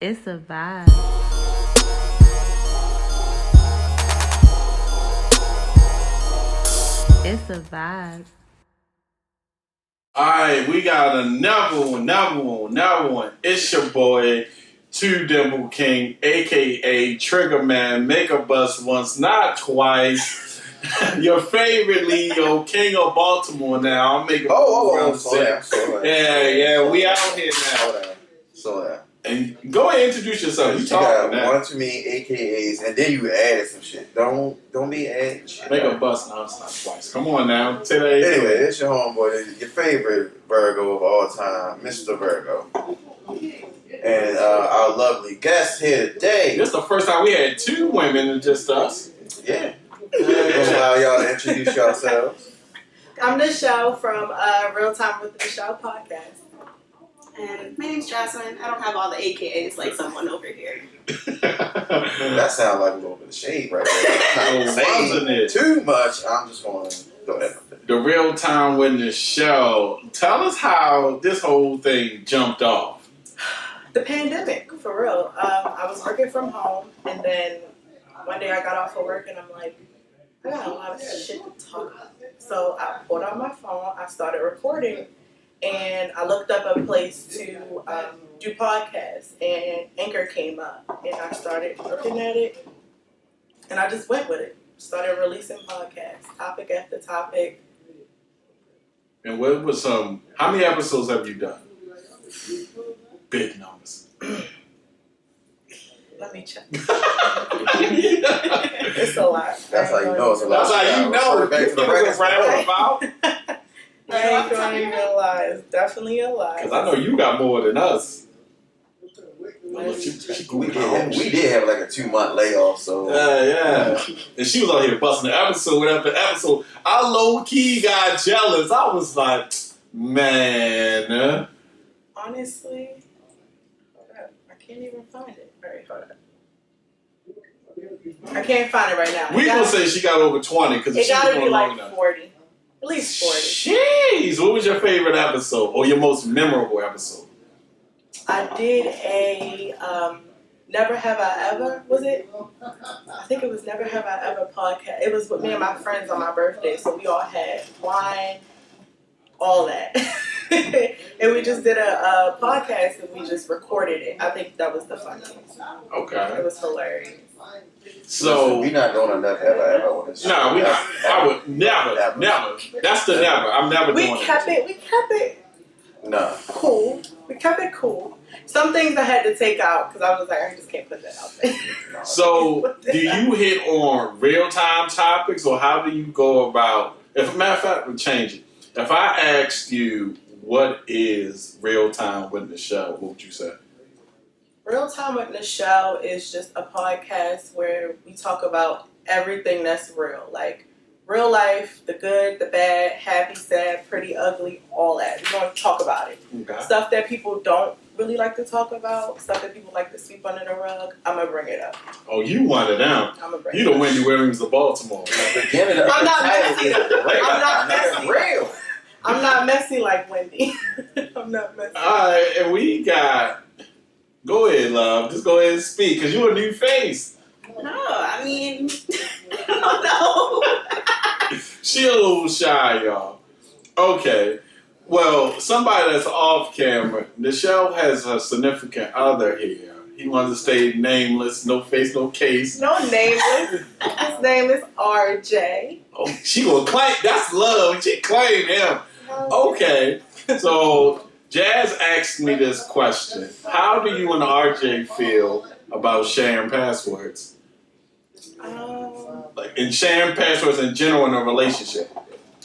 It's a vibe. It's a vibe. Alright, we got another one. It's your boy, Two Dimple King, aka Trigger Man, Make a Bust Once, Not Twice. Your favorite Leo, King of Baltimore now. I'm making slow down. Yeah, we out here now. Slow down. And go ahead and introduce yourself. You got one too many AKAs, and then you added some shit. Don't be adding shit. Make a bust, no, it's not twice. Come on now. Today. Anyway, it's your homeboy, your favorite Virgo of all time, Mr. Virgo. And our lovely guest here today. This is the first time we had two women and just us. Yeah. Allow y'all to introduce yourselves. I'm Nichelle from Real Time with Nichelle podcast. And my name's Jocelyn. I don't have all the AKAs like someone over here. That sounds like a little bit of shade right there. Wasn't it? Too much. I'm just going to go ahead. The Real Time with Nichelle. Tell us how this whole thing jumped off. The pandemic, for real. I was working from home, and then one day I got off of work, and I'm like, I got a lot of shit to talk about. So I pulled out my phone, I started recording, and I looked up a place to do podcasts, and Anchor came up, and I started looking at it, and I just went with it. Started releasing podcasts, topic after topic. And what was how many episodes have you done? Big numbers. Let me check. It's a lot. That's how you know it's a lot. That's how you know. Back to the records. I ain't gonna even lie. It's definitely a lie. Because I know you got more than us. We did have like a 2-month layoff, so. Yeah. And she was out here busting the episode after episode. I low key got jealous. I was like, man. Honestly, I can't even find it. All right, hold on. I can't find it right now. We gonna say she got over 20 because it she was gotta going be long like enough. 40, at least 40. Jeez, what was your favorite episode or your most memorable episode? I did a Never Have I Ever, was it? I think it was Never Have I Ever podcast. It was with me and my friends on my birthday, so we all had wine, all that. And we just did a podcast and we just recorded it. I think that was the funniest. Okay. It was hilarious. So we're not going to Never Have I Ever on this. No, we not. I would never. That's the never. I'm never doing it. We kept it No. cool. We kept it cool. Some things I had to take out because I was like, I just can't put that out there. So, do you hit on real-time topics, or how do you go about? If a matter of fact, we'll change it. If I asked you what is Real Time with Nichelle, what would you say? Real Time with Nichelle is just a podcast where we talk about everything that's real, like real life, the good, the bad, happy, sad, pretty, ugly, all that. We're going to talk about it. Okay. Stuff that people don't really like to talk about, stuff that people like to sweep under the rug, I'm going to bring it up. Oh, you want it down. I'm going to bring You it the up. Wendy Williams of Baltimore. I'm not messy. I'm not messy. Real. I'm not messy like Wendy. I'm not messy. Alright, and we got... Go ahead, love. Just go ahead and speak, because you're a new face. No, I mean, I don't know. She a little shy, y'all. Okay. Well, somebody that's off camera, Nichelle has a significant other here. He wants to stay nameless, no face, no case. No nameless. His name is RJ. Oh, she gonna claim, that's love. She claimed him. Okay. So, Jazz asked me this question. How do you and RJ feel about sharing passwords? Like, and sharing passwords in general in a relationship?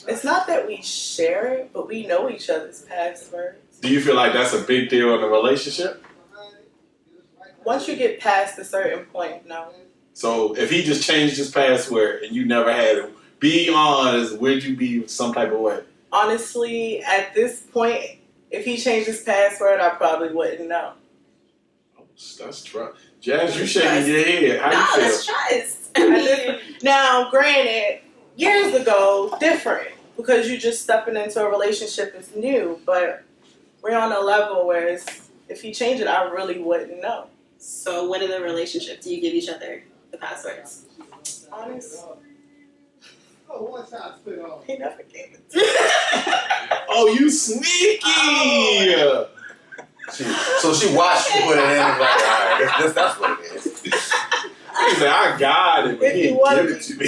It's not that we share it, but we know each other's passwords. Do you feel like that's a big deal in a relationship? Once you get past a certain point, no. So if he just changed his password and you never had it, be honest, would you be some type of way? Honestly, at this point, if he changed his password, I probably wouldn't know. Oh, that's trust. Jazz, you shaking your head. How No, you feel? that's trust. I mean, Now, granted, years ago, different, because you just stepping into a relationship is new, but we're on a level where if he changed it, I really wouldn't know. So when in the relationship do you give each other the passwords? Honest. Oh, He never gave it to me. Oh, you sneaky! So she watched you put it in and like, all right, that's what it is. He said, I got it, but If he you didn't want give it to me.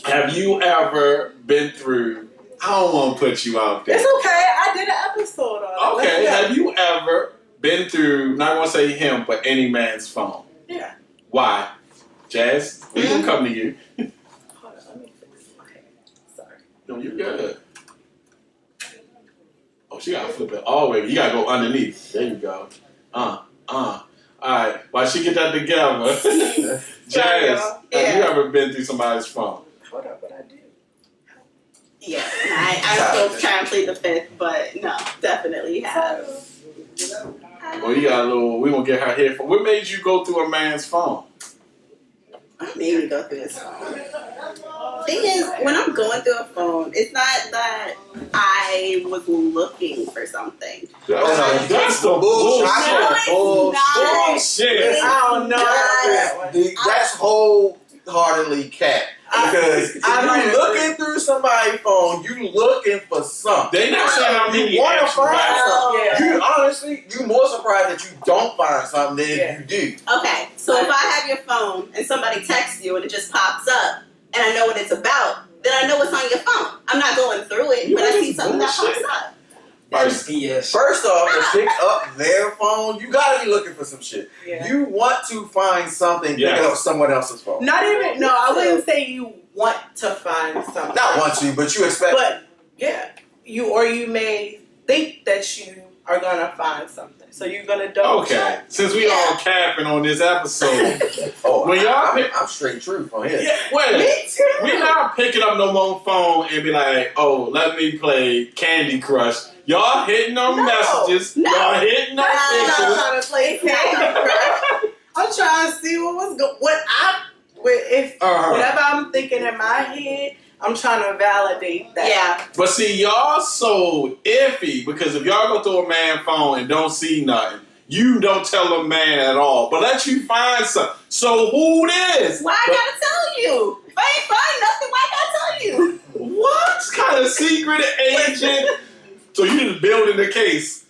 Have you ever been through, I don't want to put you out there. It's okay. I did an episode on it. Okay, Let's go. have you ever been through, not going to say him, but any man's phone? Yeah. Why? Jazz, we gonna come to you. Hold on, let me fix my hair. Sorry. No, you're good. Oh, she gotta flip it all the way. You gotta go underneath. There you go. Alright, while she get that together, Jazz, have you ever been through somebody's phone? Hold on, what I do? Yeah, I still try and plead the fifth, but no, definitely have. Well, you got a little, we gonna get her here. What made you go through a man's phone? Made me go through his phone. Thing is, when I'm going through a phone, it's not that I was looking for something. That's the bullshit. bullshit. I don't know. That's wholeheartedly cap. Because if you looking through somebody's phone, you looking for something. They not saying how many You want to actual find something. Yeah. You honestly, you more surprised that you don't find something than you do. Okay, so if I have your phone and somebody texts you and it just pops up and I know what it's about, then I know what's on your phone. I'm not going through it, but I see something that pops up. First off, to pick up their phone, you gotta be looking for some shit. Yeah. You want to find something, pick up someone else's phone. Not even, no, I wouldn't say you want to find something. Not want to, but you expect. But, yeah, you may think that you are going to find something. So you're going to double check. Since we all capping on this episode, when y'all I'm straight truth on here. yeah, wait, Me too. we not picking up no more phone and be like, oh, let me play Candy Crush. Y'all hitting on messages. No. Y'all hitting on I'm not pictures. trying to play Candy Crush. I'm trying to see whatever I'm thinking in my head, I'm trying to validate that. Yeah. But see, y'all so iffy because if y'all go through a man's phone and don't see nothing, you don't tell a man at all. But let you find something. So who this? Why I gotta tell you? If I ain't find nothing, why I gotta tell you? What kind of secret agent? So you just building the case.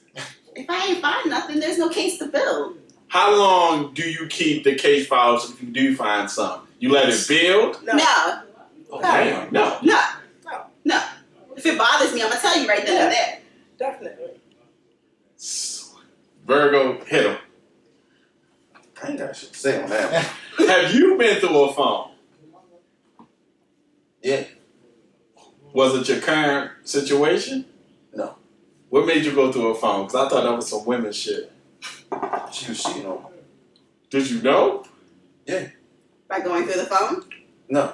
If I ain't find nothing, there's no case to build. How long do you keep the case files if you do find something? You let it build? No. Oh, damn. No. No. If it bothers me, I'm gonna tell you right then and there. Definitely. Virgo, hit him. I ain't got shit to say on that. Have you been through a phone? Yeah. Was it your current situation? No. What made you go through a phone? Because I thought that was some women shit. She was cheating on me. Did you know? By going through the phone? No.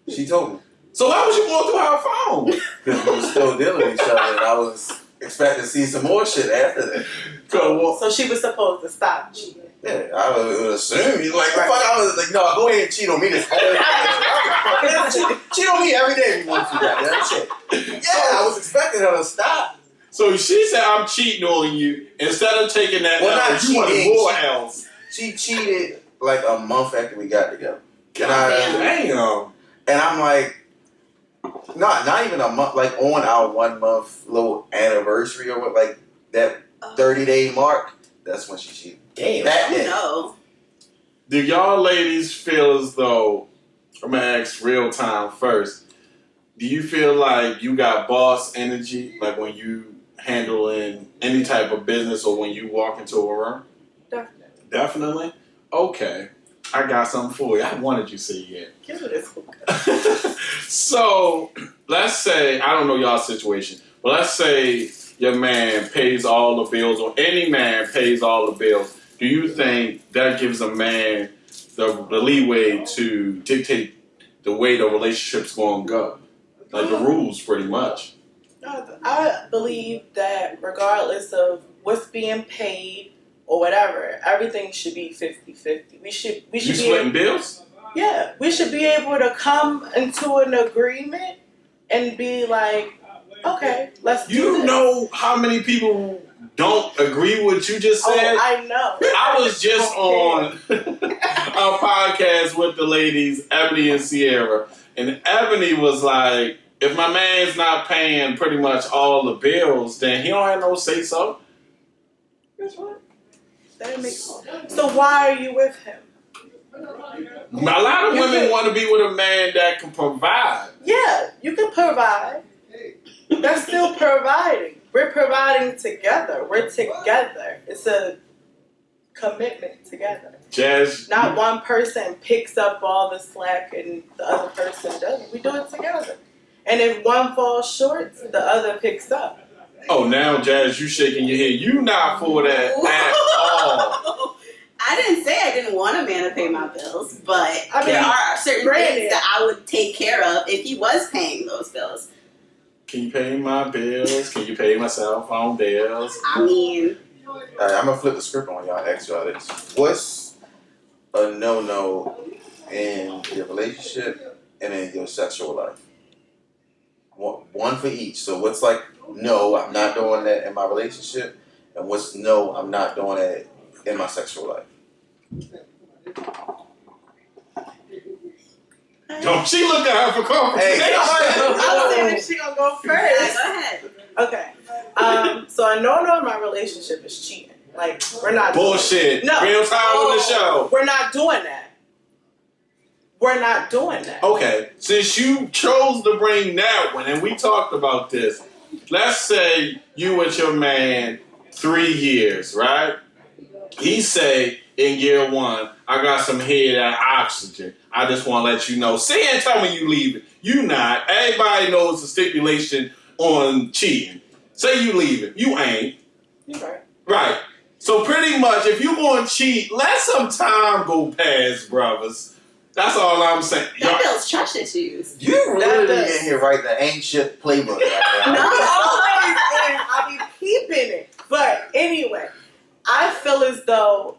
She told me. So why was you going through her phone? Because we were still dealing with each other and I was expecting to see some more shit after that. So she was supposed to stop cheating. Yeah, I would assume. He's like, fuck, I was like, no, go ahead and cheat on me this whole day. Cheat on me every day if you want to do that shit. Yeah, I was expecting her to stop. So she said, I'm cheating on you. Instead of taking that L, you wanted more L's. She cheated like a month after we got together. Damn. And I'm like, not even a month, like on our 1 month little anniversary or what, like that 30-day mark, that's when she cheated. Damn. That day. No. Do y'all ladies feel as though, I'm going to ask real time first, do you feel like you got boss energy, like when you handling any type of business or when you walk into a room? Definitely. Definitely? Okay. I got something for you. I wanted you to see it. Give me this. So, let's say, I don't know y'all's situation, but let's say your man pays all the bills or any man pays all the bills. Do you think that gives a man the leeway to dictate the way the relationship's going to go? Like the rules, pretty much. I believe that regardless of what's being paid or whatever, everything should be 50-50. We should You be splitting bills? Yeah, we should be able to come into an agreement and be like, okay, let's do You this. know how many people don't agree with what you just said. Oh, I know. I was just on a podcast with the ladies, Ebony and Sierra, and Ebony was like, if my man's not paying pretty much all the bills, then he don't have no say so. That's what? That didn't make sense. So why are you with him? A lot of women want to be with a man that can provide. Yeah, you can provide. That's still providing. We're providing together. We're together. It's a commitment together. Jazz, Not one person picks up all the slack and the other person doesn't. We do it together. And if one falls short, the other picks up. oh, now Jazz, you shaking your head. You not for that at all. I didn't say I didn't want a man to pay my bills, but I mean, there are certain granted. things that I would take care of if he was paying those bills. Can you pay my bills? Can you pay my cell phone bills? I mean, I'm gonna flip the script on y'all. Ask y'all this: what's a no-no in your relationship and in your sexual life? One for each. So what's like, no, I'm not doing that in my relationship, and what's no, I'm not doing that in my sexual life. Don't she look at her for confirmation? Hey, I was saying that she gonna go first. go ahead. Okay. So I know my relationship is cheating. Like, we're not Bullshit. No. Real time on the show. We're not doing that. We're not doing that. Okay, since you chose to bring that one, and we talked about this, let's say you with your man 3 years, right? He say in year 1, I got some head and oxygen. I just want to let you know. Say and tell me you leaving. You not. Everybody knows the stipulation on cheating. Say you leaving. You ain't. You're right. Right. So pretty much, if you going to cheat, let some time go past, brothers. That's all I'm saying. That builds trust issues. You really in here writing the ancient playbook right now. Always, and I'll be peeping it. But anyway, I feel as though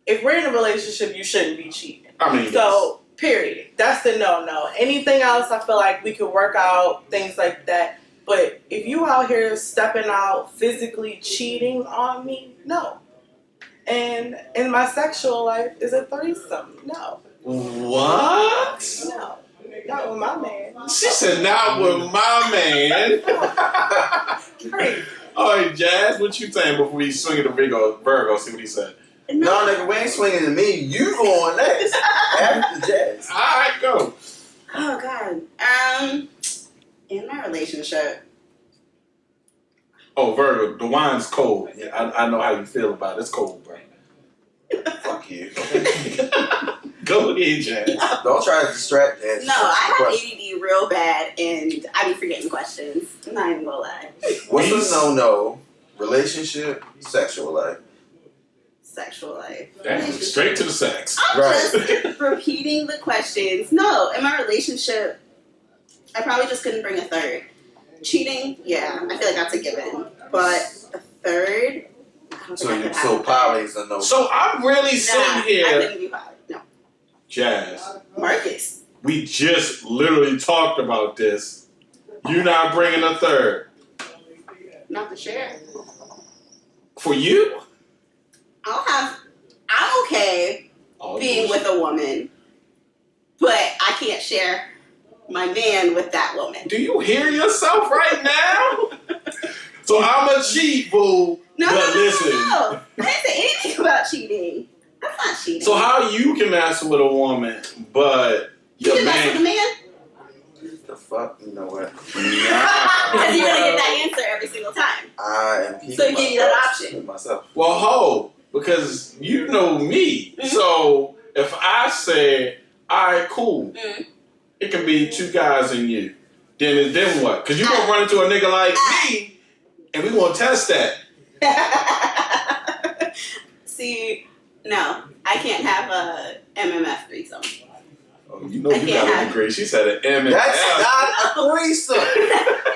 if we're in a relationship, you shouldn't be cheating. I mean, So, period. That's the no-no. Anything else, I feel like we could work out, things like that. But if you out here stepping out, physically cheating on me, no. And in my sexual life, is a threesome. No. what? No. Not with my man. She said, not with my man. Crazy. All right, Jazz, what you saying before we swing it to Virgo? See what he said. No, nigga, we ain't swinging to me. You going next after Jazz. All right, go. Oh God. In my relationship, Oh, Virgo, the wine's cold. Yeah, I know how you feel about it. It's cold, bro. Fuck you. Go ahead, Jazz. Don't try to distract Jazz. no, I have ADD real bad, and I be forgetting questions. I'm not even gonna lie. What's a no-no? Relationship, sexual life. Sexual life. Damn, straight to the sex. I'm Right. just repeating the questions. No, in my relationship, I probably just couldn't bring a third. Cheating, yeah, I feel like that's a given. But a third, I don't think I could So have. poly is a no. So I'm really sitting I here, couldn't be poly. No. Jazz. Marcus. We just literally talked about this. You not bringing a third. Not to share. For you? I'm okay Oh, being with a woman, but I can't share my man with that woman. Do you hear yourself right now? So I'm a cheat, boo. No, but no, no, listen. no. I didn't say anything about cheating. That's not cheating. So how you can mess with a woman, but you your can mess with a man? man? The fuck? You know what? Because you're gonna get that answer every single time. I am keeping So you give you that myself option. with myself. Well, ho, because you know me. Mhm. So if I say, all right, cool, Mhm. it can be 2 guys and you. Then what? Because you're gonna run into a nigga like me, and we gonna test that. See, no, I can't have a MMF threesome. Oh, you know I you can't got a have- degree. She said an M and That's F. not a threesome.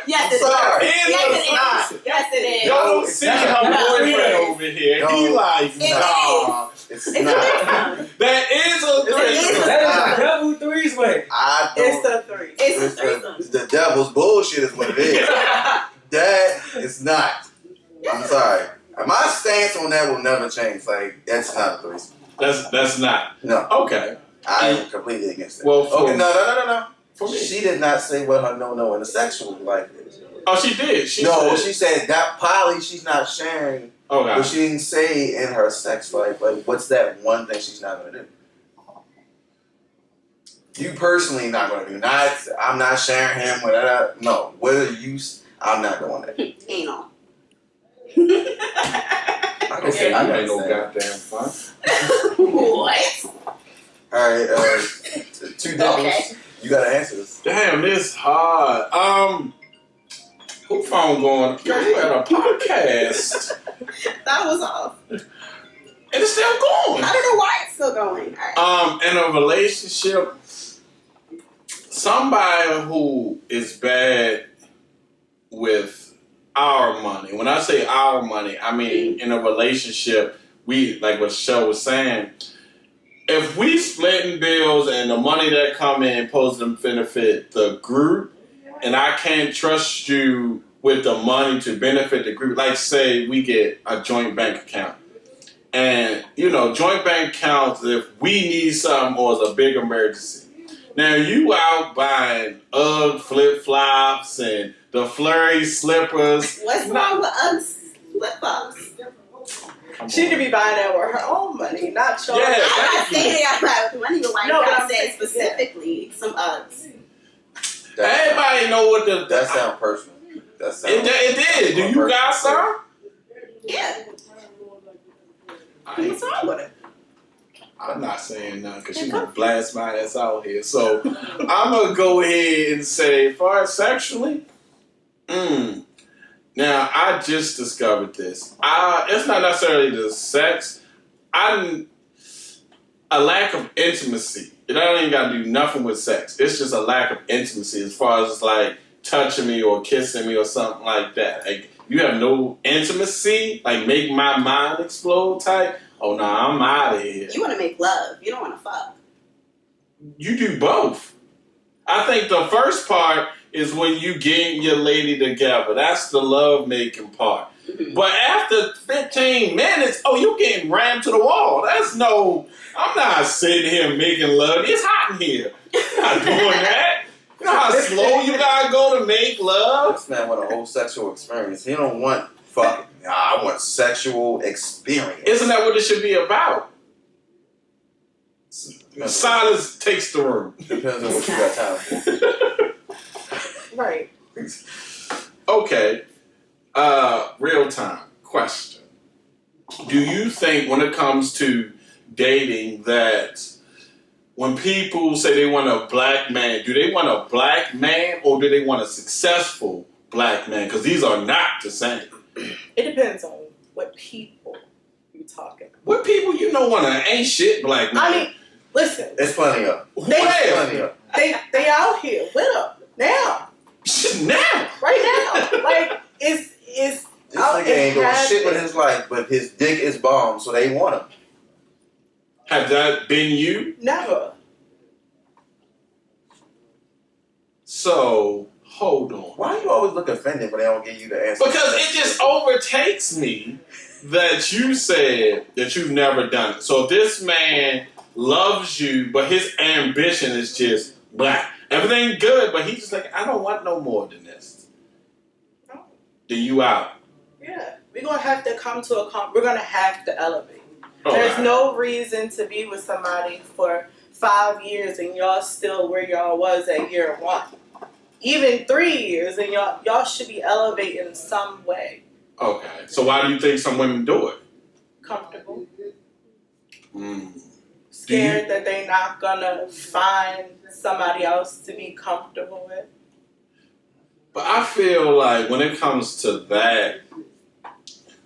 Yes, I'm it is. sorry. Yes, It's it not. is. Yes, it is. Y'all don't see That's her not boyfriend it. over here. No. He like, It nah. It's It's a not. threesome. That is a It is threesome. a That Ah. is a double threes way. I don't. It's a three. It's a It's threesome. the devil's bullshit is what it is. That is not. I'm sorry. My stance on that will never change. Like, that's not a threesome. That's not. No. Okay. I am completely against it. Well, okay, no. For me. She did not say what her no in the sexual life is. Oh, she did. She said that poly she's not sharing. Okay. But she didn't say in her sex life, like, what's that one thing she's not going to do? You personally not going to do. I'm not sharing him with that. No. Whether you, I'm not doing that. Anal. I can say I ain't no goddamn fun. What? Alright, two devils. Okay. You got to answer this. Damn, this hard. Who phone going? Girl, you had a podcast. That was off. And it's still going. I don't know why it's still going. All right. In a relationship, somebody who is bad with our money. When I say our money, I mean in a relationship, we, like what Nichelle was saying, if we splitting bills and the money that come in supposed to benefit the group, and I can't trust you with the money to benefit the group, like say we get a joint bank account. And, joint bank accounts, if we need something or it's a big emergency. Now, you out buying UGG flip-flops and the Flurry slippers. What's wrong with us flip-flops? She could be buying that with her own money, not yours. Yeah, I'm not saying I buy with money, but why No, you but gotta I'm say saying- specifically some Uggs? Everybody know what the... That sounds personal. It did. Do you got some? Yeah. I- What's wrong with it? I'm not saying nothing because she's going to blast my ass out here. So I'm going to go ahead and say, as far as sexually, now I just discovered this. It's not necessarily the sex. A lack of intimacy. It don't even got to do nothing with sex. It's just a lack of intimacy as far as like touching me or kissing me or something like that. Like you have no intimacy, like make my mind explode type. Oh no, I'm out of here. You want to make love. You don't want to fuck. You do both. I think the first part is when you get your lady together. That's the love making part. Mm-hmm. But after 15 minutes, you getting rammed to the wall. I'm not sitting here making love. It's hot in here. I'm not doing that. You know how slow you gotta go to make love? This man want a whole sexual experience. He don't want fucking. I want sexual experience. Isn't that what it should be about? Silence takes the room. Depends on what you got time for. Right. Okay. Real time question. Do you think when it comes to dating that when people say they want a black man, do they want a black man or do they want a successful black man? Because these are not the same. It depends on what people you talking about. What people want an ain't shit black man? I mean, listen, There's plenty of. Where? they out here with them now, Now. right now. Like it's This out nigga ain't doing and shit with has his life, but his dick is bomb, so they want him. Have that been you? never. So, hold on. Why you always look offended when they don't give you the answer? Because it just overtakes me that you said that you've never done it. So if this man loves you, but his ambition is just black. Everything good, but he's just like, I don't want no more than this. No. Then you out. Yeah, we're gonna have to come to we're gonna have to elevate. All There's right. no reason to be with somebody for 5 years and y'all still where y'all was at year 1. Even 3 years and y'all should be elevating in some way. Okay. So why do you think some women do it? Comfortable. Mm. Scared that they're not gonna find somebody else to be comfortable with. But I feel like when it comes to that,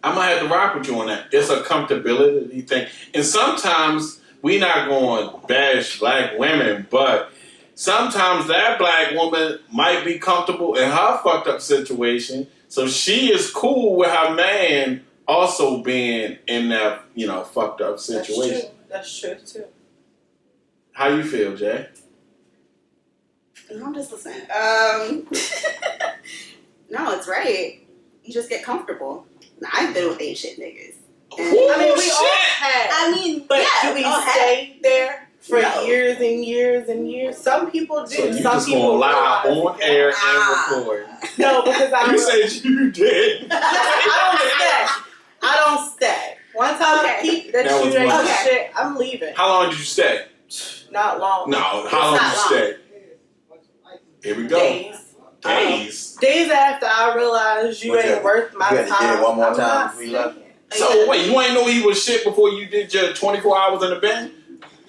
I might have to rock with you on that. It's a comfortability thing. And sometimes we not going to bash black women, but sometimes that black woman might be comfortable in her fucked up situation. So she is cool with her man also being in that, fucked up situation. That's true too. How you feel, Jay? No, I'm just listening. No, it's right. You just get comfortable. I've been with ain't shit niggas. And, Ooh, I mean, we shit. all have. I mean, But yeah, do we all have. stay there for No. years and years and years? Some people do. So you Some just people gonna lie realize on it. air Ah. and record. No, because You said you did. I don't stay. One time Okay. Pete, that That was you ain't one time. shit, I'm leaving. How long did you stay? Not long. No, how It's long did not you long. stay? Here we go. Days. Days. Days after I realized you What you ain't had- worth my you had to time. get it one more I'm time not before you left? staying. So wait, you ain't know he was shit before you did your 24 hours in the bin?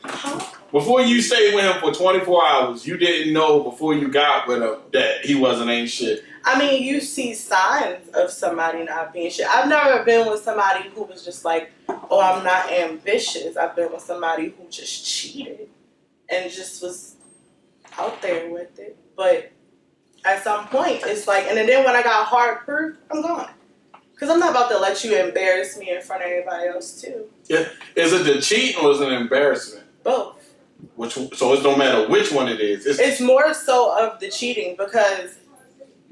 Huh? Before you stayed with him for 24 hours, you didn't know before you got with him that he wasn't ain't shit. I mean, you see signs of somebody not being shit. I've never been with somebody who was just like, oh, I'm not ambitious. I've been with somebody who just cheated and just was out there with it. But at some point, it's like, and then when I got hard proof, I'm gone. Because I'm not about to let you embarrass me in front of everybody else, too. Is it the cheating or is it an embarrassment? Both. So it don't matter which one it is. It's more so of the cheating because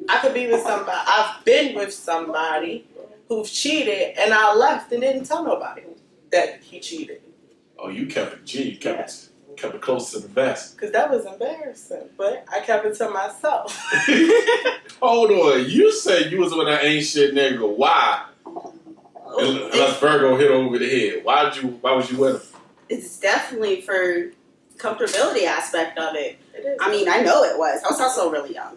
I could be with somebody. I've been with somebody who's cheated, and I left and didn't tell nobody that he cheated Oh, you kept it G. You kept it close to the vest. because that was embarrassing. But I kept it to myself. Hold on. You said you was with an ain't shit nigga. Why? Unless Virgo hit over the head. Why was you with him? It's definitely for comfortability aspect of it. It is. I mean, I know it was. I was also really young.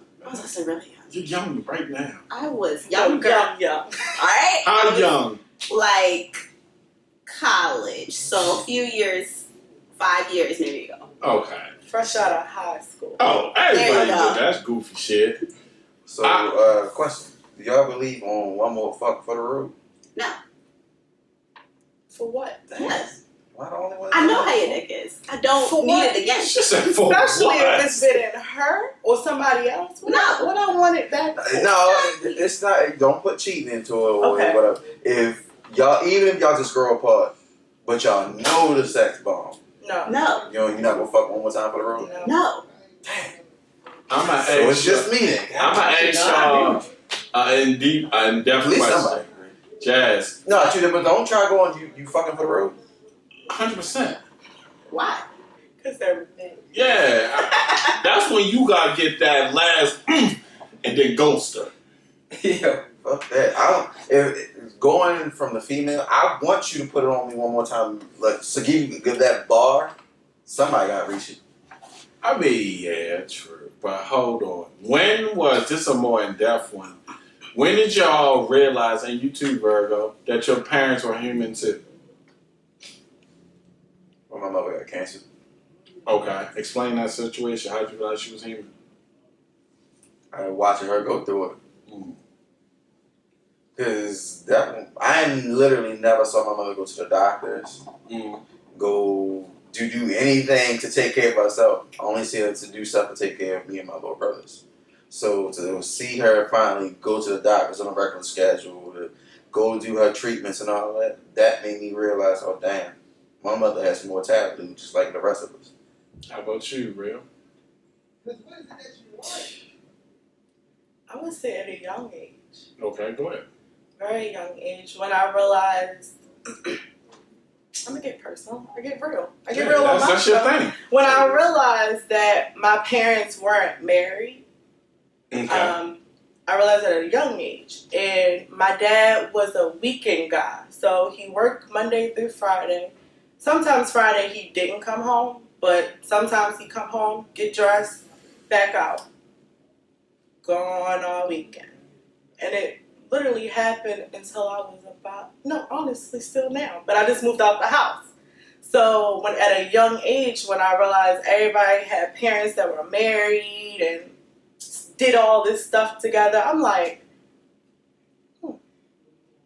You're young right now. I was younger. young. Alright? How young? Like college. So a few years, 5 years maybe ago. Okay. Fresh out of high school. Oh, There you everybody go. did. That's goofy shit. So, question. Do y'all believe on one more fuck for the road? No. For what? Yes. Why the only one? I know how your dick is. I don't For need what? it again. She said for Especially what? if it's been in her or somebody else. What I want it back for? No, it's not. Don't put cheating into it or Okay. whatever. If y'all, even if y'all just grow apart, but y'all know the sex bomb, No. No. you're not gonna fuck one more time for the road. No. No. I'm gonna So it's ask just me then. I'm gonna ask y'all in depth At least question. somebody. Jazz, No, but don't try going. You fucking for the road. 100%. Why? Because they're big. Yeah, that's when you gotta get that last and then ghost her. Yeah, fuck that. I don't. If going from the female, I want you to put it on me one more time. Like, so give that bar. Somebody gotta reach it. I mean, yeah, true. But hold on. When was this a more in-depth one? When did y'all realize, and you too, Virgo, that your parents were human too? When my mother got cancer. Okay, explain that situation. How did you realize she was human? I was watching her go through it. Mm. Cause I literally never saw my mother go to the doctors, Mm. go do anything to take care of herself. I only see her to do stuff to take care of me and my little brothers. So to see her finally go to the doctors on a regular schedule, to go do her treatments and all that made me realize, oh damn, my mother has some more talent to do, just like the rest of us. How about you, Real? I would say at a young age. Okay, go ahead. Very young age. When I realized, I'm going to get personal. I get real. I get real on That's your myself. thing. When I realized that my parents weren't married, Okay. I realized at a young age. And my dad was a weekend guy. So he worked Monday through Friday. Sometimes Friday he didn't come home, but sometimes he'd come home, get dressed, back out. Gone all weekend. And it literally happened until I was honestly still now. But I just moved out the house. So when at a young age, when I realized everybody had parents that were married and did all this stuff together, I'm like,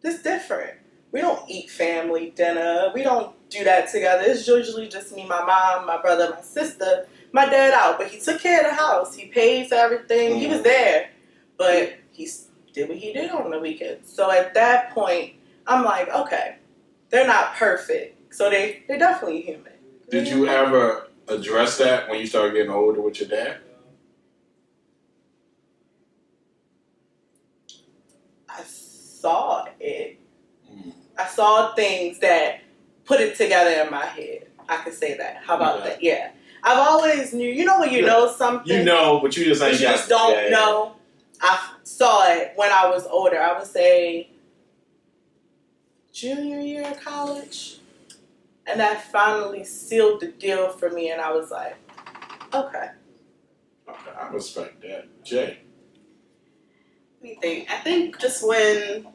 this different. We don't eat family dinner. We don't do that together. It's usually just me, my mom, my brother, my sister, my dad out. But he took care of the house. He paid for everything. He was there. But he did what he did on the weekends. So at that point, I'm like, okay, they're not perfect. So they're definitely human. Did you ever address that when you started getting older with your dad? I saw it. I saw things that put it together in my head. I could say that. How about that? Yeah. I've always knew. You know when you know something. You know, but you just ain't but you just don't know. I saw it when I was older. I would say junior year of college. And that finally sealed the deal for me. And I was like, okay. Okay, I respect that. Jay. Let me think. I think just when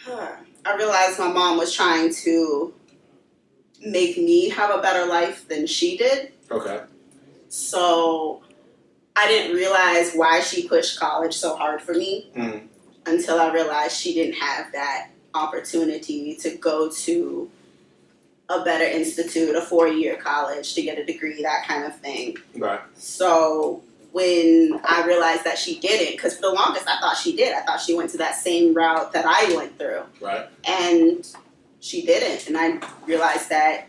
I realized my mom was trying to make me have a better life than she did. Okay. So I didn't realize why she pushed college so hard for me until I realized she didn't have that opportunity to go to a better institute, a 4-year college to get a degree, that kind of thing. Right. So when I realized that she didn't, because for the longest I thought she did. I thought she went to that same route that I went through. Right. And she didn't. And I realized that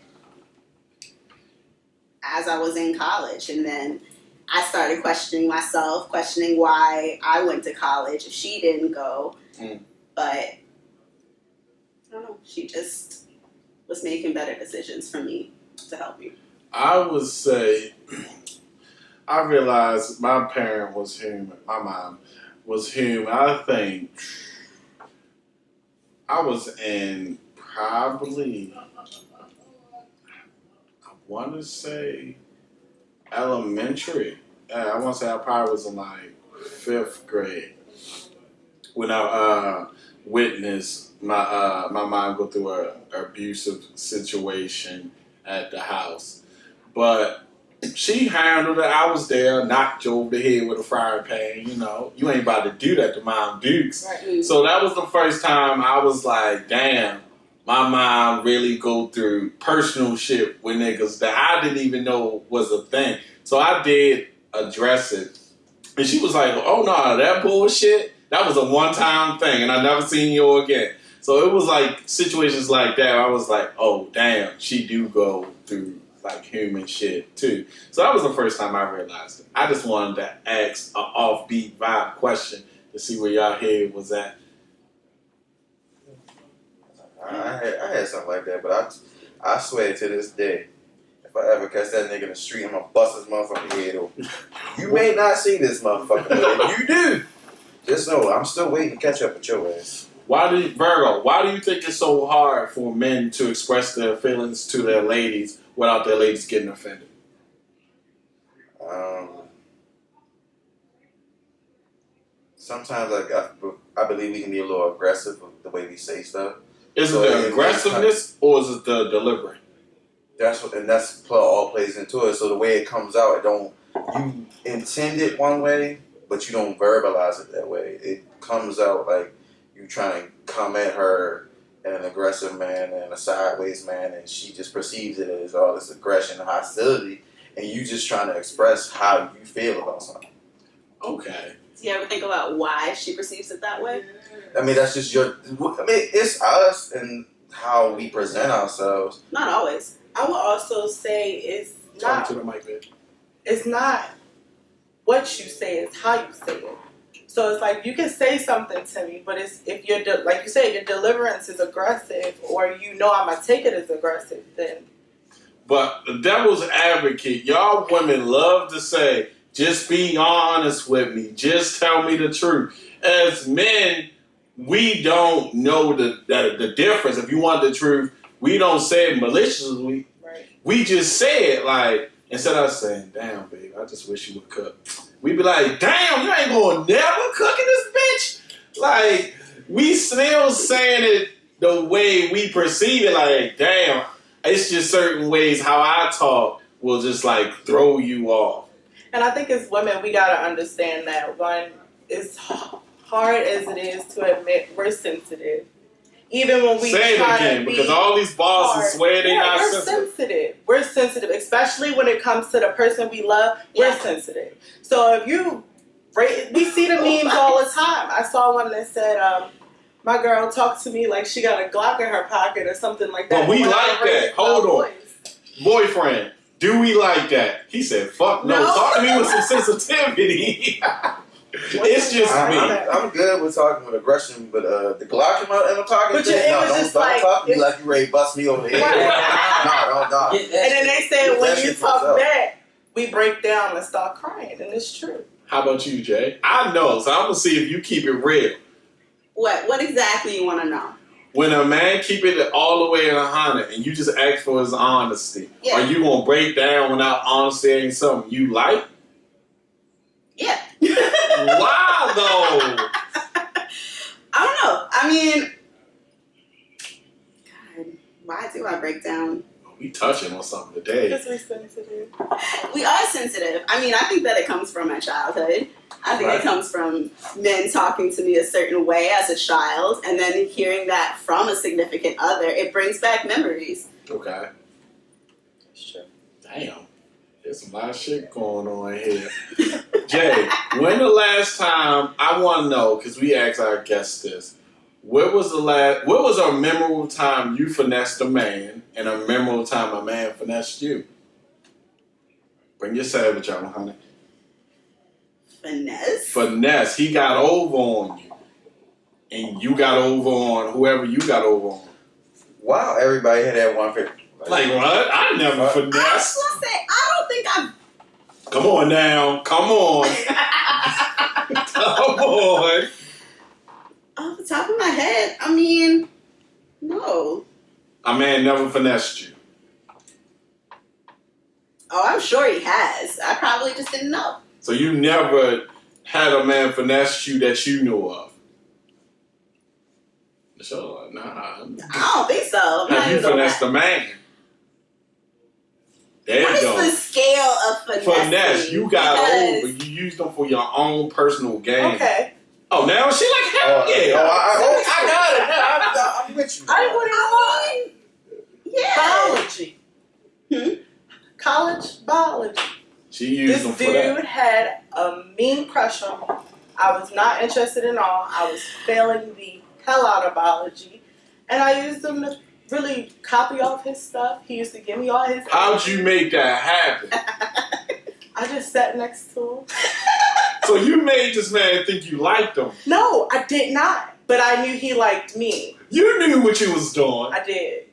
as I was in college. And then I started questioning myself, questioning why I went to college if she didn't go. But I don't know. She just was making better decisions for me to help me. I would say I realized my parent was human. My mom was human. I think I was in probably, I want to say elementary. I want to say I probably was in like 5th grade when I witnessed my mom go through an abusive situation at the house. But she handled it. I was there, knocked you over the head with a frying pan. You know, you ain't about to do that to Mom Dukes. Right. So that was the first time I was like, damn, my mom really go through personal shit with niggas that I didn't even know was a thing. So I did address it. And she was like, oh no, that bullshit, that was a one-time thing and I never seen you again. So it was like situations like that. I was like, oh damn, she do go through like human shit too. So that was the first time I realized it. I just wanted to ask an offbeat vibe question to see where y'all head was at. I had something like that, but I swear to this day, if I ever catch that nigga in the street, I'm gonna bust his motherfucking head open. You may not see this motherfucker, but if you do, just know I'm still waiting to catch up with your ass. Why do you think it's so hard for men to express their feelings to their ladies without their ladies getting offended? Sometimes I believe we can be a little aggressive with the way we say stuff. Is it the aggressiveness or is it the delivery? That's all plays into it. So the way it comes out, you intend it one way, but you don't verbalize it that way. It comes out like you trying to come at her in an aggressive manner and a sideways manner, and she just perceives it as all this aggression and hostility, and you just trying to express how you feel about something. Okay. Do you ever think about why she perceives it that way? I mean, that's just it's us and how we present ourselves. Not always. I would also say it's Talk to the mic, babe. It's not what you say, it's how you say it. So it's like you can say something to me, but it's if you're like you say, your deliverance is aggressive, or I'm gonna take it as aggressive, then. But the devil's advocate, y'all women love to say, just be honest with me, just tell me the truth. As men, we don't know the difference. If you want the truth, we don't say it maliciously. Right. We just say it like, instead of saying, damn, babe, I just wish you would cook. We be like, damn, you ain't gonna never cook in this bitch? Like, we still saying it the way we perceive it, like, damn, it's just certain ways how I talk will just like throw you off. And I think as women, we gotta understand that one, as hard as it is to admit, we're sensitive. Even when we say it try again, to be because all these bosses swear they're not we're sensitive. We're sensitive, especially when it comes to the person we love. We're sensitive. So if we see the memes all the time. I saw one that said, "My girl talked to me like she got a Glock in her pocket" or something like that. But we like that. Hold on, boyfriend. Do we like that? He said, "Fuck no." Talk to me with some sensitivity. It's just me. I'm good with talking with aggression, but the Glock in my talking But thing, it no, was don't just like- talk to me like you ready to bust me over the head. Right. No. And then they said Get when that you shit talk yourself. back, we break down and start crying, and it's true. How about you, Jay? I know, so I'm gonna see if you keep it real. What exactly you want to know? When a man keep it all the way in 100 and you just ask for his honesty, Yeah. are you gonna break down without honesty ain't something you like? Yeah. Why though? I don't know. I mean, God, why do I break down? We touching on something today. Because we're sensitive. We are sensitive. I mean, I think that it comes from my childhood. I think Right. it comes from men talking to me a certain way as a child, and then hearing that from a significant other. It brings back memories. Okay. It's true. Damn. There's some lot of shit going on here. Jay, when the last time, I want to know, because we asked our guests this, what was a memorable time you finessed a man and a memorable time a man finessed you? Bring your savage on, honey. Finesse? Finesse. He got over on you. And you got over on whoever you got over on. Wow, everybody had that one favorite. Like what? I never I was finessed. gonna say, I don't think I've. Come on now. Come on. Come on. Off the top of my head, I mean, no. A man never finessed you. Oh, I'm sure he has. I probably just didn't know. So you never had a man finesse you that you knew of. So, nah. I don't think so. I'm not Have you even gonna finessed lie. a man? There What you is go. the scale of finesse? Finesse. You got over. You used them for your own personal gain. Okay. Oh, now she like, hell yeah. I got it. Yeah, I'm with you. I wouldn't Yeah. biology. College biology. She used This them for dude that. had a mean crush on me. I was not interested in all. I was failing the hell out of biology. And I used him to really copy off his stuff. He used to give me all his... How'd you make that happen? I just sat next to him. So you made this man think you liked him. No, I did not. But I knew he liked me. You knew what you was doing. I did.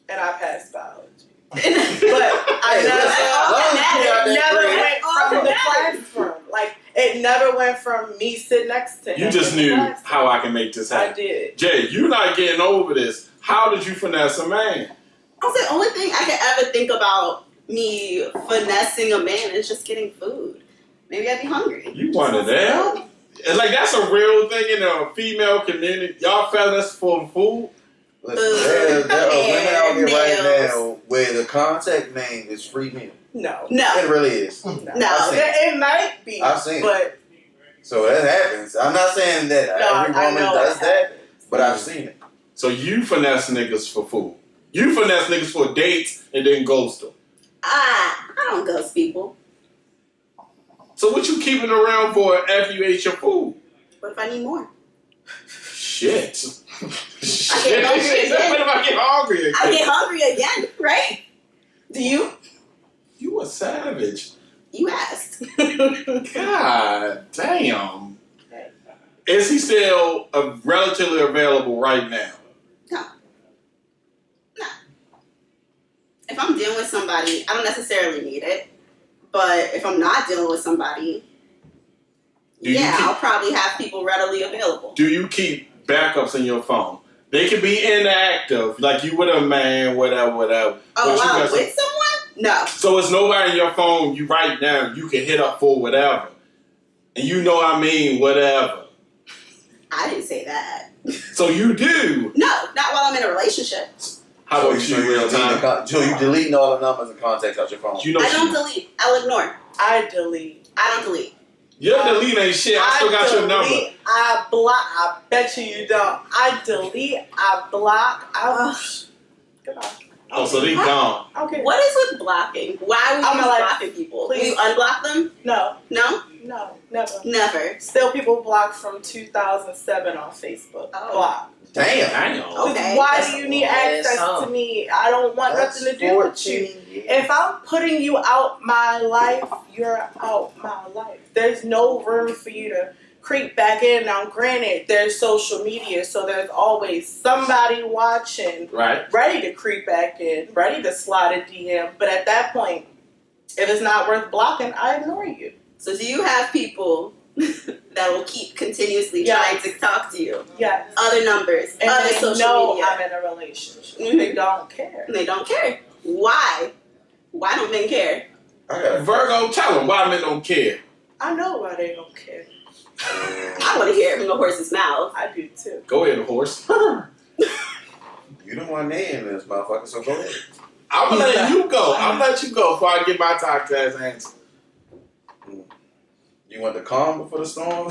And I passed biology. But I never went from the classroom. Like, it never went from me sitting next to him. You just in the knew classroom. how I can make this I happen. did. Jay, you're not getting over this. How did you finesse a man? I'll say the only thing I could ever think about me finessing a man is just getting food. Maybe I'd be hungry. You one of them? And like that's a real thing in the female community. Y'all fellas for food. Listen, there are women out here right Nails. now where the contact name is free meal. No. It No. really is. No. It might be. I've seen it. But So that happens. I'm not saying that every I woman know does it that, happens. but I've seen it. So you finesse niggas for food. You finesse niggas for dates and then ghost them. I don't ghost people. So what you keeping around for after you ate your food? What if I need more? Shit. get hungry again. What if I get hungry again? I get hungry again, right? Do you? You a savage. You asked. God damn. Is he still relatively available right now? No. If I'm dealing with somebody, I don't necessarily need it. But if I'm not dealing with somebody, I'll probably have people readily available. Do you keep backups in your phone? They can be inactive, like you with a man, whatever. Oh, But you wow, got with someone? No. So it's nobody in your phone you right now you can hit up for whatever. And you know what I mean, whatever. I didn't say that. So you do. No, not while I'm in a relationship. How about you real time? So you deleting all the numbers and contacts out your phone. You know I don't delete. I'll ignore. I delete. I don't delete. Your delete ain't shit. I still got your number. delete, I block. I bet you don't. I delete. I block. Goodbye. Oh, so they gone. Okay. What is with blocking? Why would I'm you be like, blocking people? Will please. you unblock them? No. No? No. Never. Never. Still people blocked from 2007 on Facebook. Oh. Blocked. Damn. Okay. Why that's do you a need lot. access to me? I don't want nothing to do with you. If I'm putting you out my life, you're out my life. There's no room for you to creep back in. Now, granted, there's social media, so there's always somebody watching, Right. ready to creep back in, ready to slide a DM. But at that point, if it's not worth blocking, I ignore you. So do you have people that will keep continuously Yes. trying to talk to you? Yes. Other numbers, And other they social know media. I'm in a relationship. Mhm. They don't care. And they don't care. Why? Why don't men care? I got Virgo, tell them why men don't care. I know why they don't care. I want to hear it from the horse's mouth. I do too. Go ahead, horse. You don't want name this motherfucker, so go ahead. I'm gonna let you go. I'm gonna let you go before I get my toxic ass answer. You want the calm before the storm?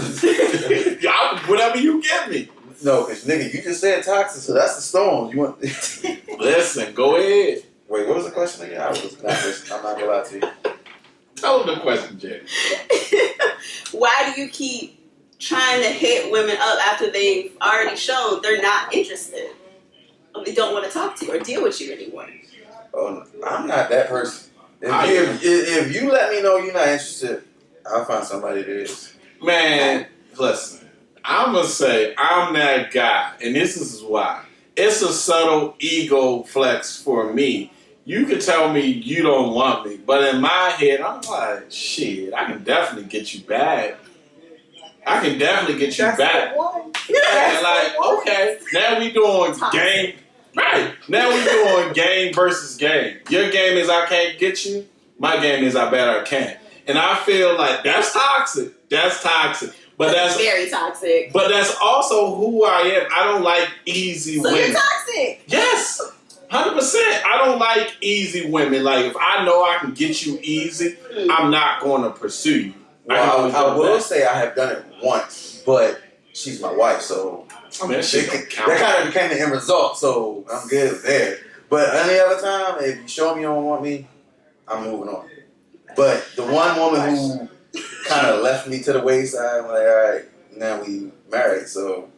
Whatever you give me. No, because nigga, you just said toxic, so that's the storm. You want? Listen, go ahead. Wait, what was the question again? I was not listening. I'm not gonna lie to you. Tell them the question, Jay. Why do you keep trying to hit women up after they've already shown they're not interested? Or they don't want to talk to you or deal with you anymore? Oh, I'm not that person. I am. If you let me know you're not interested, I'll find somebody that is. Man, listen. I'm gonna say I'm that guy, and this is why. It's a subtle ego flex for me. You can tell me you don't want me, but in my head, I'm like, shit, I can definitely get you back. I can definitely get you That's back. the one. And like, okay, now we doing game. Right. Now we doing game versus game. Your game is I can't get you. My game is I bet I can. And I feel like that's toxic. That's toxic. But that's very toxic. But that's also who I am. I don't like easy So women. you're toxic. Yes. 100%. I don't like easy women. Like if I know I can get you easy, I'm not going to pursue you. Well, I will say I have done it once, but she's my wife, so I mean, that shit don't that count. kind of became the end result. So I'm good there. But any other time, if you show me you don't want me, I'm moving on. But the one woman who kind of left me to the wayside, I'm like, all right, now we married, so.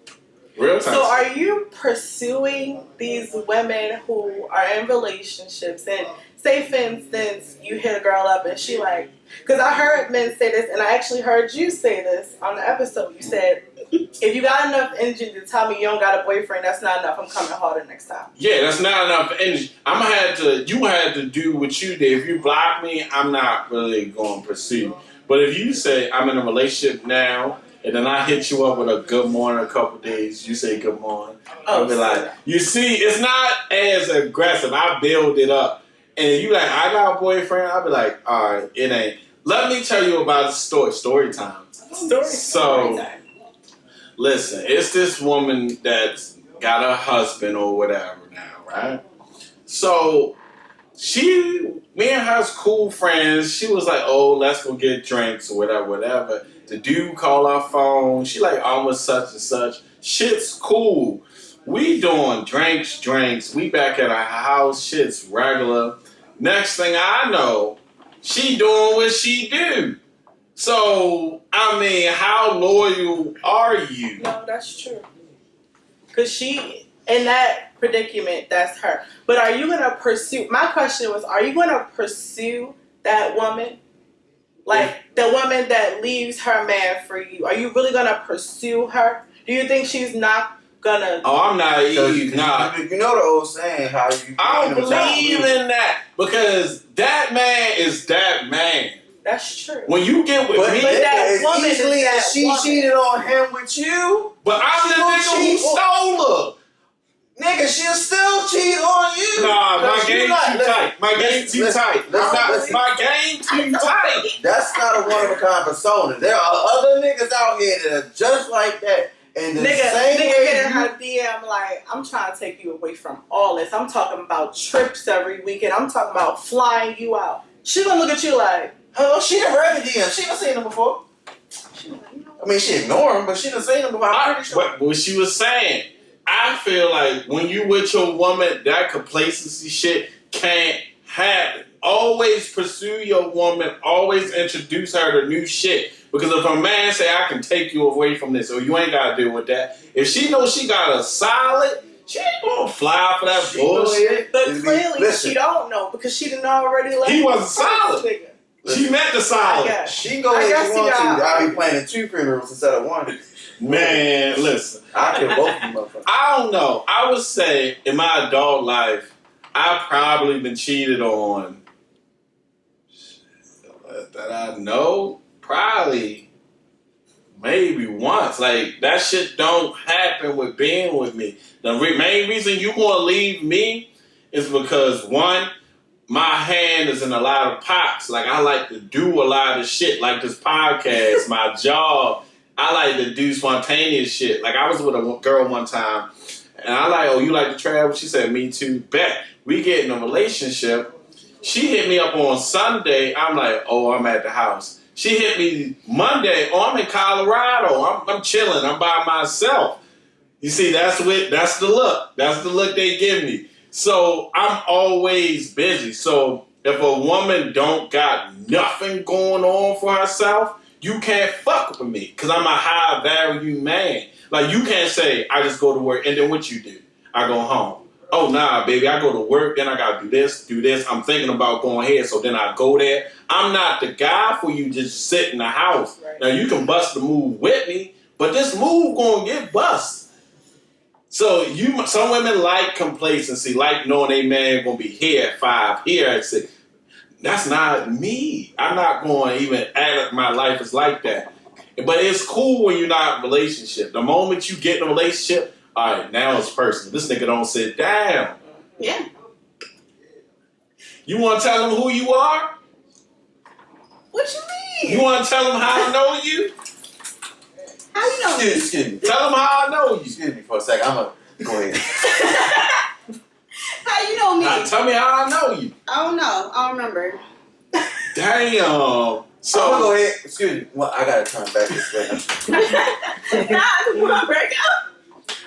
Real time. So are you pursuing these women who are in relationships and say for instance you hit a girl up and she like, because I heard men say this and I actually heard you say this on the episode. You said, if you got enough energy to tell me you don't got a boyfriend, that's not enough. I'm coming harder next time. Yeah, that's not enough energy. You had to do what you did. If you block me, I'm not really going to pursue. But if you say I'm in a relationship now, and then I hit you up with a good morning a couple days, you say good morning. I'll be like, you see, it's not as aggressive. I build it up. And you like, I got a boyfriend, I'll be like, all right, it ain't. Let me tell you about the story time. So, listen, it's this woman that's got a husband or whatever now, right? So, me and her's cool friends. She was like, oh, let's go get drinks or whatever. The dude call our phone. She like, almost such and such. Shit's cool. We doing drinks. We back at our house. Shit's regular. Next thing I know, she doing what she do. So, I mean, how loyal are you? No, that's true. Because she, in that predicament, that's her. But are you going to pursue, my question was, are you going to pursue that woman? Like, the woman that leaves her man for you. Are you really going to pursue her? Do you think she's not going to? Oh, I'm naive. Nah. You know the old saying, how you... I don't believe in that. Because that man is that man. That's true. When you get with me, that as woman easily is that as she woman. cheated on him with you, but I'm the nigga who stole her. nigga, she'll still cheat on you. Nah, my Cause you game not- too tight. My game too listen, tight. listen. My game too tight. That's not a one-of-a-kind persona. There are other niggas out here that are just like that. And the same Nigga way hitting her DM like, I'm trying to take you away from all this. I'm talking about trips every weekend. I'm talking about flying you out. She gonna look at you like, oh, she done read the DM. She done seen him before. I mean, she ignore him, but she done seen him before. I'm pretty sure. What she was saying, I feel like when you with your woman, that complacency shit can't happen. Always pursue your woman. Always introduce her to new shit. Because if a man say, I can take you away from this, or you ain't got to deal with that, if she knows she got a solid, she ain't going to fly for that bullshit. But clearly she don't know because she didn't already let He wasn't solid. She meant the solid. She go ahead if you want to. I'll be planning 2 funerals instead of 1. Man, listen. I'll kill both of you motherfuckers. I don't know. I would say in my adult life, I've probably been cheated on. That I know, probably, maybe once. Like, that shit don't happen with being with me. The main reason you want to leave me is because, one, my hand is in a lot of pots. Like, I like to do a lot of shit, like this podcast, my job. I like to do spontaneous shit. Like, I was with a girl one time, and I like, oh, you like to travel? She said, me too. Bet. We get in a relationship. She hit me up on Sunday. I'm like, oh, I'm at the house. She hit me Monday. Oh, I'm in Colorado. I'm chilling. I'm by myself. You see, that's the look. That's the look they give me. So I'm always busy. So if a woman don't got nothing going on for herself, you can't fuck with me because I'm a high value man. Like, you can't say, I just go to work and then what you do? I go home. Oh, nah, baby, I go to work, then I got to do this. I'm thinking about going here, so then I go there. I'm not the guy for you just sit in the house. Right. Now, you can bust the move with me, but this move going to get bust. So some women like complacency, like knowing they man going to be here at 5, here at 6. That's not me. I'm not going to even act like my life is like that. But it's cool when you're not in a relationship. The moment you get in a relationship, all right, now it's personal. This nigga don't sit down. Yeah. You want to tell him who you are? What you mean? You want to tell him how I know you? How you know me? Excuse me. Tell him how I know you. Excuse me for a second. I'm going to go ahead. How you know me? Tell me how I know you. I don't know. I don't remember. Damn. So I'm going to go ahead. Excuse me. Well, I got to turn back this way. Nah, come on, break up.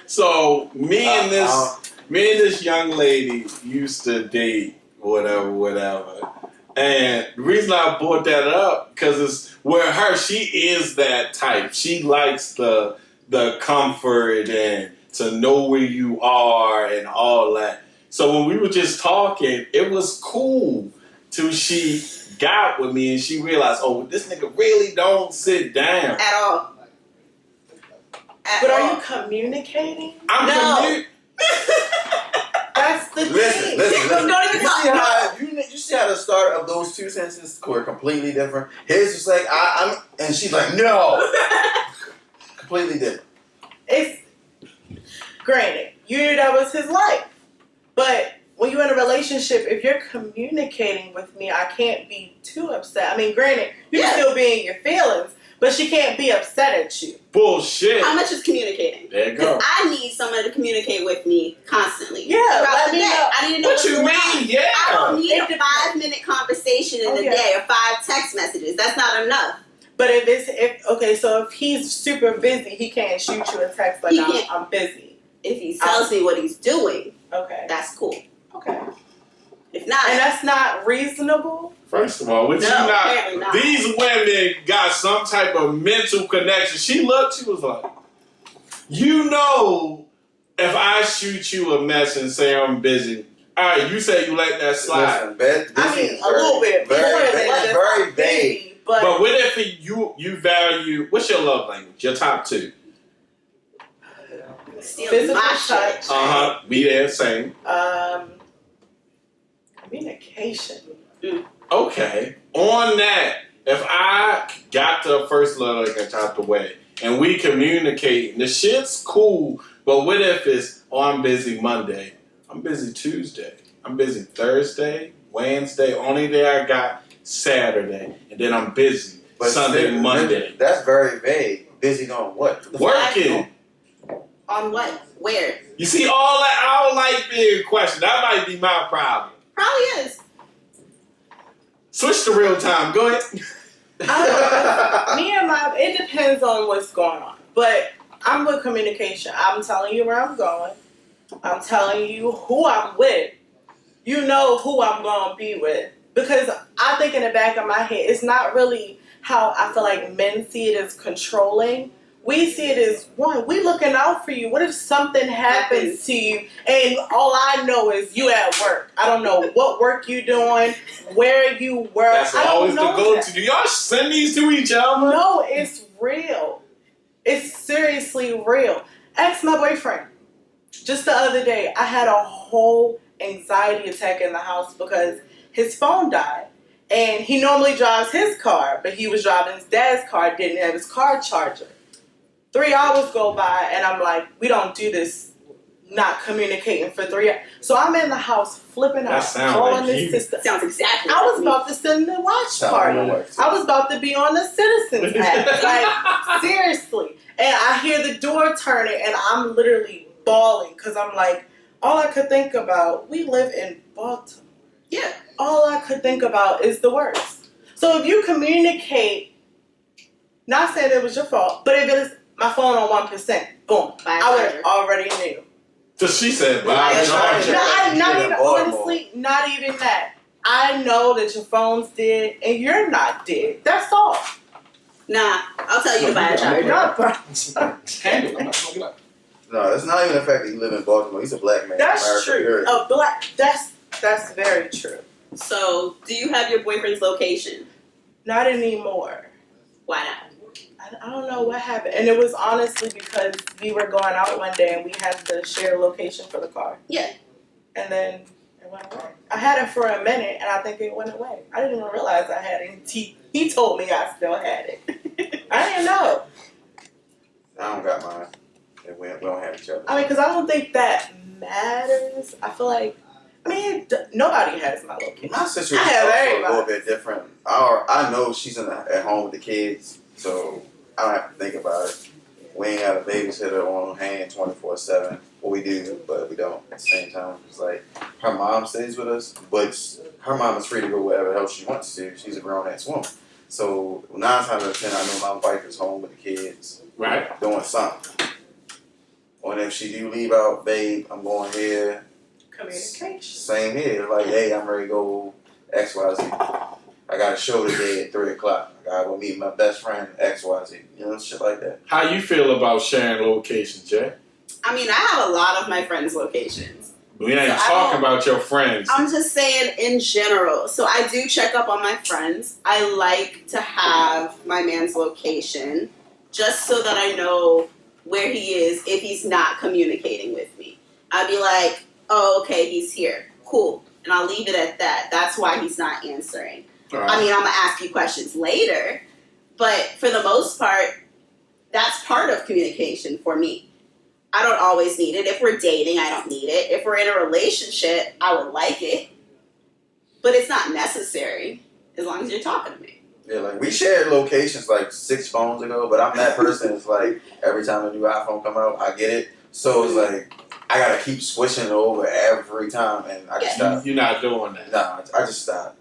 So me and this young lady used to date, whatever. And the reason I brought that up because it's where her, she is that type. She likes the comfort and to know where you are and all that. So when we were just talking, it was cool till she got with me and she realized, oh, this nigga really don't sit down at all. But are you communicating? No. That's the thing. Listen. Don't even talk. You see how the start of those 2 sentences were completely different? His was like, I'm, and she's like, no. Completely different. It's, granted, you knew that was his life. But when you're in a relationship, if you're communicating with me, I can't be too upset. I mean, granted, you can still be in your feelings, but she can't be upset at you. Bullshit. How much is communicating? There you go. I need someone to communicate with me constantly. Yeah, throughout the day. I need to know what you mean. On. Yeah. I don't need a 5-minute conversation in the day or 5 text messages. That's not enough. But so if he's super busy, he can't shoot you a text like I'm busy. If he tells me what he's doing, okay, that's cool. Okay. If not, and that's not reasonable. First of all, apparently not. These women got some type of mental connection. She looked, she was like, you know, if I shoot you a message and say I'm busy, all right, you say you let that slide. Listen, I mean, a little bit. Very vague. But what if you value, what's your love language? Your top 2? Physical touch. Be there, same. Communication. Okay. On that, if I got the first love language out the way and we communicate, and the shit's cool, but what if it's, oh, I'm busy Monday, I'm busy Tuesday, I'm busy Thursday, Wednesday, only day I got Saturday, and then I'm busy Sunday, Monday. That's very vague. Busy on what? Working. On what? Where? You see, all that, I don't like being questioned. That might be my problem. Probably is. Switch to real time. Go ahead. It depends on what's going on. But I'm with communication. I'm telling you where I'm going. I'm telling you who I'm with. You know who I'm going to be with. Because I think in the back of my head, it's not really how I feel like men see it as controlling. We see it as one. We looking out for you. What if something happens to you and all I know is you at work? I don't know what work you doing, where you work. That's I don't always the know go-to. that. Do y'all send these to each other? No, it's real. It's seriously real. Ask my boyfriend. Just the other day, I had a whole anxiety attack in the house because his phone died. And he normally drives his car, but he was driving his dad's car, didn't have his car charger. 3 hours go by, and I'm like, we don't do this, not communicating for 3 hours. So I'm in the house flipping out, calling his sister. Sounds exactly. I was about to send the watch party. I was about to be on the Citizens Act. Like, seriously. And I hear the door turning, and I'm literally bawling because I'm like, all I could think about, we live in Baltimore. Yeah. All I could think about is the worst. So if you communicate, not saying it was your fault, but if it is my phone on 1%, boom, I would have already knew. So she said, "Buy a charger." Not even, honestly, not even that. I know that your phone's dead and you're not dead. That's all. Nah, I'll tell you to buy a charger. Not buy a Handle. I'm not gonna be like, No, it's not even the fact that he live in Baltimore. He's a black man. That's in America, true. period. A black. That's very true. So, do you have your boyfriend's location? Not anymore. Why not? I don't know what happened. And it was honestly because we were going out one day and we had the shared location for the car. Yeah. And then it went away. I had it for a minute and I think it went away. I didn't even realize I had it. He told me I still had it. I didn't know. I don't got mine. And we don't have each other. I mean, because I don't think that matters. I feel like, nobody has my location. My situation I is have also a everybody. little bit different. I know she's at home with the kids, so I don't have to think about it. We ain't got a babysitter on hand 24/7. Well, we do, but we don't at the same time. It's like her mom stays with us, but her mom is free to go wherever the hell she wants to. She's a grown ass woman. So 9 times out of 10, I know my wife is home with the kids, right? doing something. Or if she do leave out, babe, I'm going here. Communication. Same here. Like, hey, I'm ready to go XYZ. I got a show today at 3 o'clock. I gotta go meet my best friend XYZ. You know, shit like that. How you feel about sharing locations, Jay? I mean, I have a lot of my friends' locations. We ain't So talking about your friends. I'm just saying in general. So I do check up on my friends. I like to have my man's location just so that I know where he is if he's not communicating with me. I'd be like, oh, okay, he's here. Cool. And I'll leave it at that. That's why he's not answering. I mean, I'm going to ask you questions later, but for the most part, that's part of communication for me. I don't always need it. If we're dating, I don't need it. If we're in a relationship, I would like it, but it's not necessary as long as you're talking to me. Yeah, like we shared locations like 6 phones ago, but I'm that person. It's like every time a new iPhone come out, I get it. So it's like I gotta keep switching it over every time, and I just stop. You're not doing that. Nah, I just stop.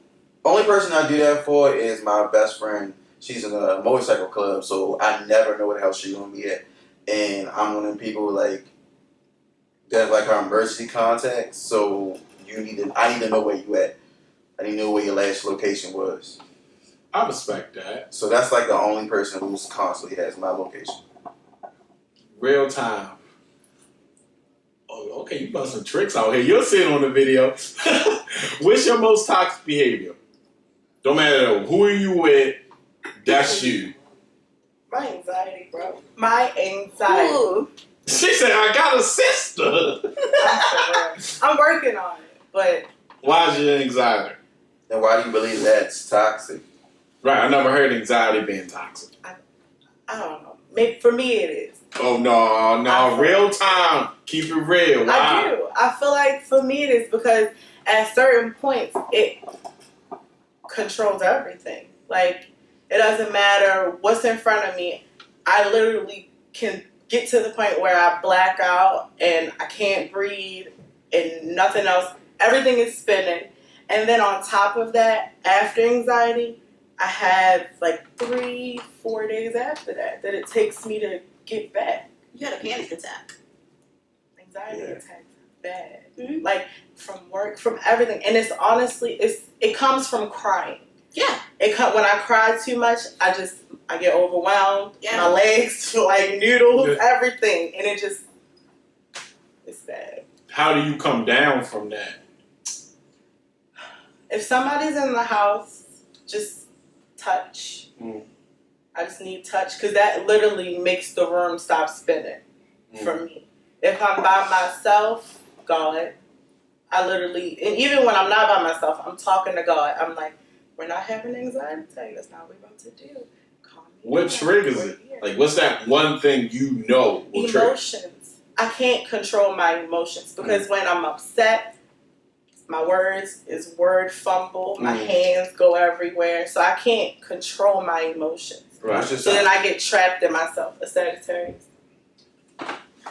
Only person I do that for is my best friend. She's in a motorcycle club, so I never know where the hell she's gonna be at. And I'm one of them people like that's like our emergency contacts. So I need to know where you at. I need to know where your last location was. I respect that. So that's like the only person who's constantly has my location. Real time. Oh, okay, you busting tricks out here. You'll see it on the video. What's your most toxic behavior? Don't matter who are you with, that's you. My anxiety, bro. My anxiety. Ooh. She said, I got a sister. I'm working on it, but Why is your anxiety? And why do you believe that's toxic? Right, I never heard anxiety being toxic. I don't know. Maybe for me it is. Oh, no, real time. Keep it real. Why? I do. I feel like for me it is because at certain points it controls everything. Like, it doesn't matter what's in front of me. I literally can get to the point where I black out and I can't breathe and nothing else. Everything is spinning. And then on top of that, after anxiety, I have like 3-4 days after that it takes me to get back. You had a panic attack. Anxiety attacks bad. Mm-hmm. Like from work, from everything. And it's honestly, it comes from crying. Yeah. When I cry too much, I get overwhelmed. Yeah. My legs feel like noodles, Yeah. everything, and it's bad. How do you come down from that? If somebody's in the house, just touch. I just need touch because that literally makes the room stop spinning for me. If I'm by myself, God, I literally, and even when I'm not by myself, I'm talking to God. I'm like, we're not having anxiety today. That's not what we're about to do. Calm me What down. triggers We're it? here. Like, what's that one thing you know will trigger? Emotions. I can't control my emotions because when I'm upset, my words is word fumble. My hands go everywhere. So I can't control my emotions. Right. So then I get trapped in myself. A Sagittarius.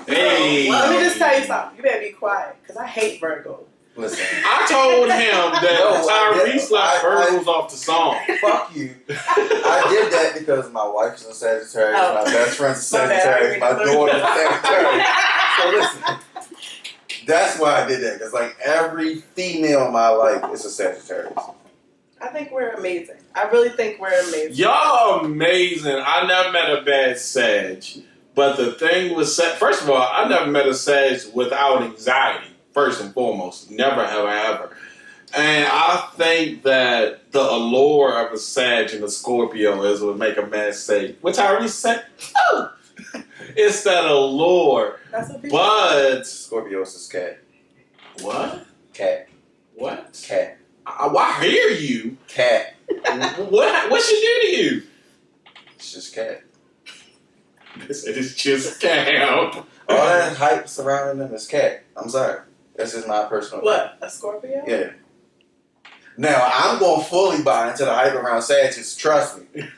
Hey. Let me just tell you something. You better be quiet because I hate Virgo. Listen. I told him that Tyrese left Virgos off the song. Fuck you. I did that because my wife's a Sagittarius, my best friend's a Sagittarius, my daughter's a Sagittarius. So listen, that's why I did that. Because like every female in my life is a Sagittarius. I think we're amazing. I really think we're amazing. Y'all amazing. I never met a bad Sag. But the thing was, first of all, I never met a Sag without anxiety. First and foremost, never have I ever. And I think that the allure of a Sag and a Scorpio is what make a man say, what Tyrese said? Oh! It's that allure. That's what people But Scorpios is cat. what? Cat. What? Cat. I hear you. Cat. What she do to you? It's just cat. It's just camp. All that hype surrounding them is cat. I'm sorry. That's just my personal What? A Scorpio? Yeah. Now, I'm going to fully buy into the hype around Sagittarius, trust me.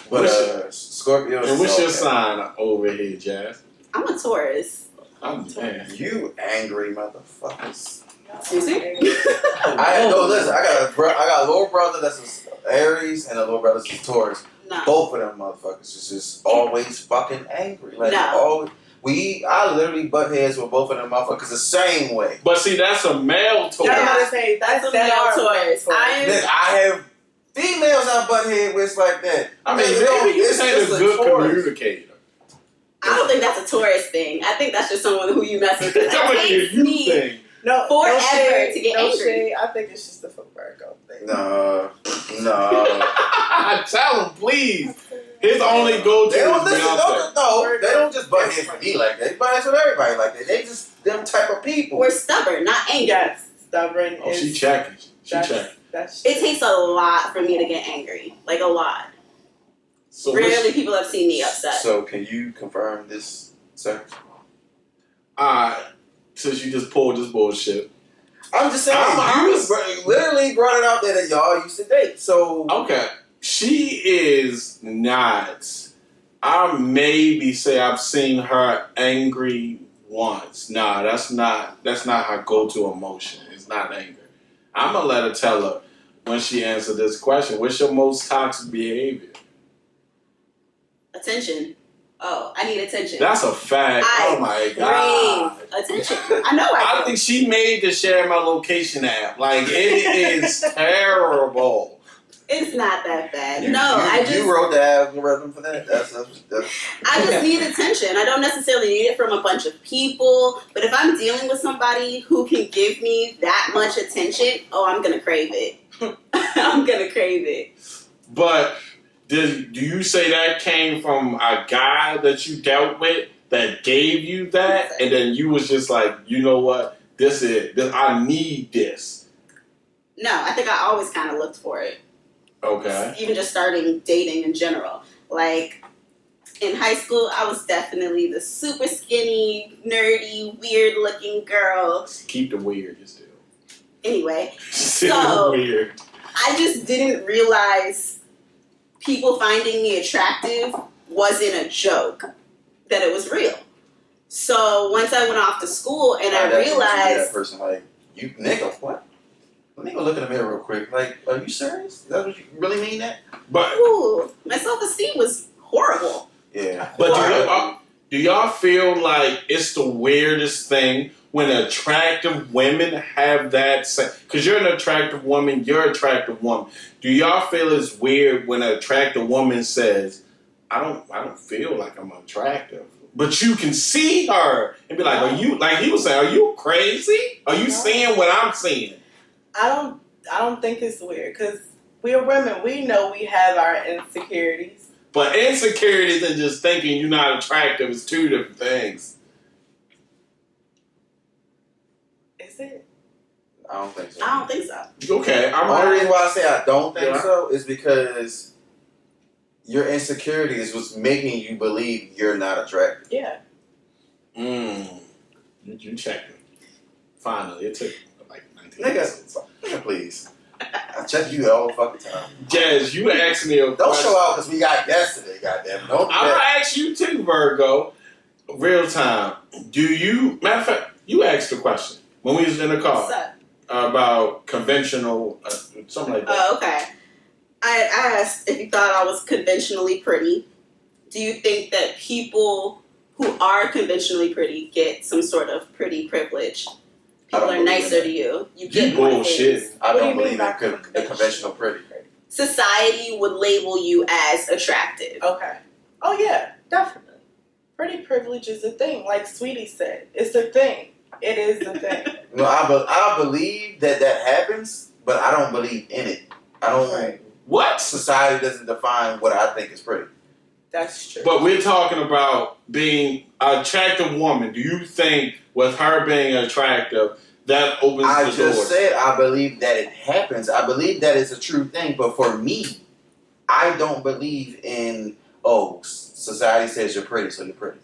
But Scorpio And what's your sign over here, Jazz? I'm a Taurus. I'm man. You angry motherfuckers. Excuse me? Listen, I got a little brother that's an Aries and a little brother that's a Taurus. No. Both of them motherfuckers is just always fucking angry. Like, No. I literally butt heads with both of them motherfuckers the same way. But see, that's a male Taurus. Yeah, I'm about to say, That's a that male are Taurus. Then I have females I butt head with like that. I mean, maybe you it's ain't a just good Taurus. communicator. I don't think that's a Taurus thing. I think that's just someone who you mess with. That's what you think. No, Forever no shade, to get no angry. shade. I think it's just a Virgo thing. No. Tell him, please. His only go-to They is don't listen. Beyonce. They don't just butt heads with me like that. They butt heads with everybody like that. They just them type of people. We're stubborn, not angry. Yes, stubborn. Oh, is, she checking. She checking. That's It takes a lot for me to get angry. Like, a lot. So Rarely people have seen me upset. So can you confirm this, sir? Since you just pulled this bullshit. I'm just saying. You literally brought it out there that y'all used to date. So Okay. She is not. I maybe say I've seen her angry once. Nah, that's not her go-to emotion. It's not anger. I'm gonna let her tell her when she answered this question. What's your most toxic behavior? Attention. Oh, I need attention. That's a fact. Oh my god. Crave attention. I know I think she made the share my location app. Like, it is terrible. It's not that bad. You wrote the algorithm for that. That's I just need attention. I don't necessarily need it from a bunch of people, but if I'm dealing with somebody who can give me that much attention, I'm gonna crave it. I'm gonna crave it. But do you say that came from a guy that you dealt with that gave you that, and then you was just like, you know what, I need this? No, I think I always kind of looked for it. Okay. Even just starting dating in general. Like, in high school, I was definitely the super skinny, nerdy, weird-looking girl. Keep the weird still. Anyway, Still weird. I just didn't realize people finding me attractive wasn't a joke, that it was real. So once I went off to school and I realized... that person like, you nigga, what? Let me go look in the mirror real quick. Like, are you serious? That what you really mean that? But my self-esteem was horrible. Yeah. But do y'all feel like it's the weirdest thing when attractive women have that? Because you're an attractive woman, you're an attractive woman. Do y'all feel it's weird when an attractive woman says, I don't feel like I'm attractive. But you can see her and be like, are you, like he was saying, are you crazy? Are you seeing what I'm seeing? I don't think it's weird because we're women. We know we have our insecurities. But insecurities and just thinking you're not attractive is two different things. Is it? I don't think so. I don't think so. Okay, The only reason why I say I don't think so is because your insecurities was making you believe you're not attractive. Yeah. You checked me. Finally, it took like 19 Nigga, minutes. nigga, please. I check you all the fucking time. Jazz, you asked me a Don't question. show out because we got guests today, goddamn. Don't do I'm gonna that. ask you too, Virgo. Real time. Do you? Matter of fact, you asked the question when we was in the car What's up? about conventional, something like that. Oh, okay. I asked if you thought I was conventionally pretty. Do you think that people who are conventionally pretty get some sort of pretty privilege? People are nicer to you. You get more bullshit. things. I What do don't you mean believe by in the conventional pretty. Society would label you as attractive. Okay. Oh yeah, definitely. Pretty privilege is a thing. Like Sweetie said, it's a thing. It is a thing. No, I believe that happens, but I don't believe in it. I don't. Right. What? Society doesn't define what I think is pretty. That's true. But we're talking about being an attractive woman. Do you think with her being attractive, that opens I the just doors? said I believe that it happens. I believe that it's a true thing. But for me, I don't believe in, society says you're pretty, so you're pretty.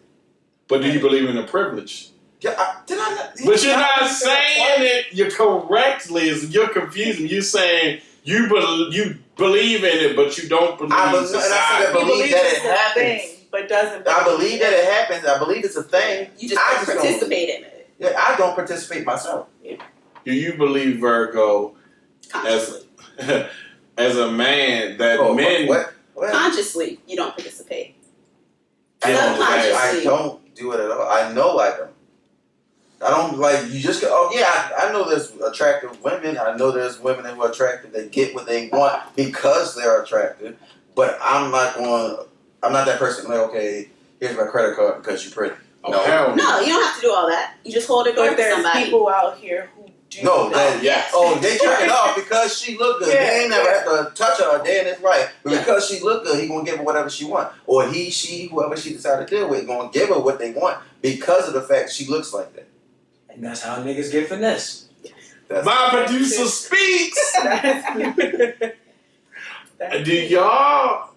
But do you believe in the privilege? Yeah, did I not? But you're not saying it. You're correctly. You're confusing. You're saying you believe in it, but you don't believe I in believe- and I said I society. believe that it's it a happens. thing, but doesn't. I believe that it happens. I believe it's a thing. You just I don't just participate in it Yeah, I don't participate myself. Do you believe, Virgo, consciously. as a man, that men What? Consciously, you don't participate. I don't Subconsciously. I don't do it at all. I know I don't. I don't like you just go, I know there's attractive women. I know there's women who are attractive that get what they want because they're attractive. But I'm not that person like, okay, here's my credit card because you're pretty. Oh, No. hell No, you don't have to do all that. You just hold a door But for there's somebody. people out here who do. No, that. yes. they jerking off because she look good. Yeah, They ain't never had to touch her a day in his life. But Yeah. because she look good, he gonna give her whatever she want. Or he, she, whoever she decide to deal with, gonna give her what they want because of the fact she looks like that. And that's how niggas get finesse. My producer speaks. That's Do y'all,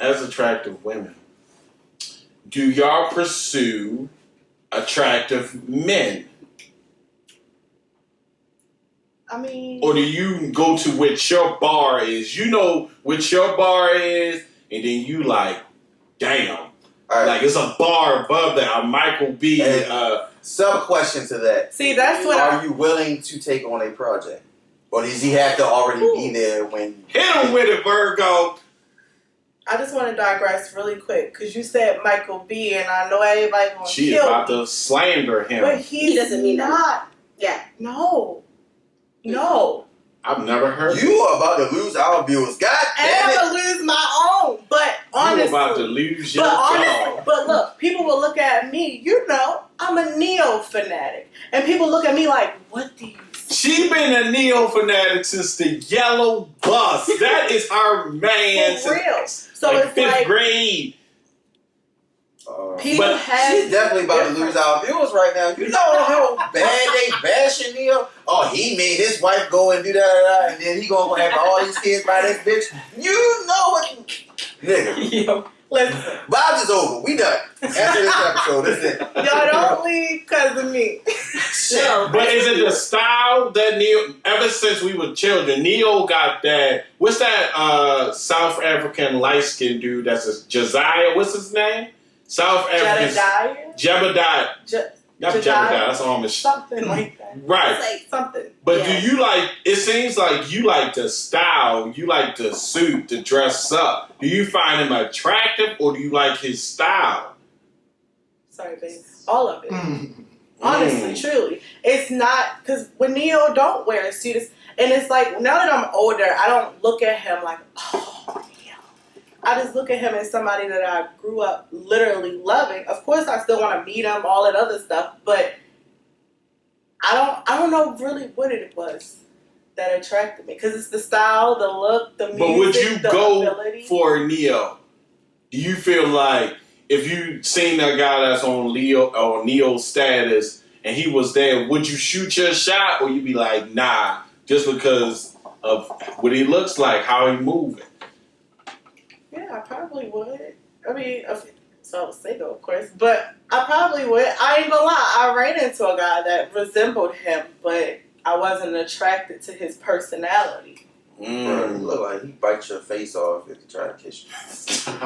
as attractive women, do y'all pursue attractive men? I mean, Or do you go to which your bar is? You know which your bar is, and then you like, damn. All right. Like it's a bar above that, a Michael B. And- Sub question to that. see, that's what Are you willing to take on a project? Or does he have to already be there when... Hit him with it, Virgo. I just want to digress really quick because you said Michael B. and I know everybody gonna She is kill about me, to slander him. but he doesn't mean that. not. Yeah. No. I've never heard You are about to lose our viewers. God And damn it. I'm gonna lose my own. But honestly, You're about to lose your but job. but look, people will look at me. You know, I'm a neo fanatic, and people look at me like, "What do you?" She been a neo fanatic since the yellow bus. That is her man. For real. So like it's fifth like grade. people But have. She's definitely about to lose our viewers right now. You know how bad they bashing Neil? Oh, he made his wife go and do that, and then he gonna have all these kids by this bitch. You know what? Nigga. Yo. Listen, Vibes is over. We done. After this episode, that's it. y'all don't leave because of me. No. But is it the style that Neo, ever since we were children, Neo got that, what's that South African light-skinned dude that's a Josiah, what's his name? South African. Jedediah? Jebediah. Not Jediah? Jebediah, that's almost. Something like that. Right. It's like, Something. But Yeah. do you like, it seems like you like the style, you like the suit, to dress up. Do you find him attractive or do you like his style? Sorry, babe. All of it. Honestly, truly. It's not, because when Neo don't wear a suit, and it's like, now that I'm older, I don't look at him like, oh, Neo. I just look at him as somebody that I grew up literally loving. Of course, I still want to meet him, all that other stuff, but I don't know really what it was that attracted me. Because it's the style, the look, the music, But would you the go ability. for Neo? Do you feel like if you seen a guy that's on Leo or Neo status and he was there, would you shoot your shot, or you be like, nah, just because of what he looks like, how he moving? Yeah, I probably would. I mean, so I was single, of course, but I probably would. I ain't gonna lie, I ran into a guy that resembled him, but I wasn't attracted to his personality. Bro, you look like he bites your face off if he try to kiss you.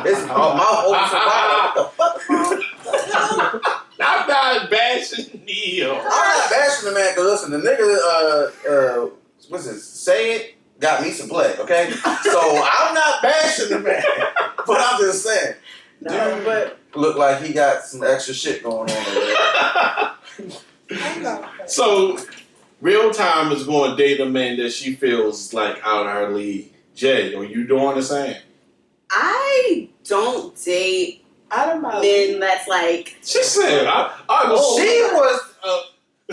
His mouth open so wide. What the fuck? I'm not bashing Neo. I'm not bashing the man, because listen, the nigga, what's this? Say it got me some play, okay? So I'm not bashing the man, but I'm just saying. No, but Look like he got some extra shit going on over there. So, Real Time is going to date a man that she feels like out of her league. Jay, are you doing the same? I don't date I don't know. men that's like. She said, She was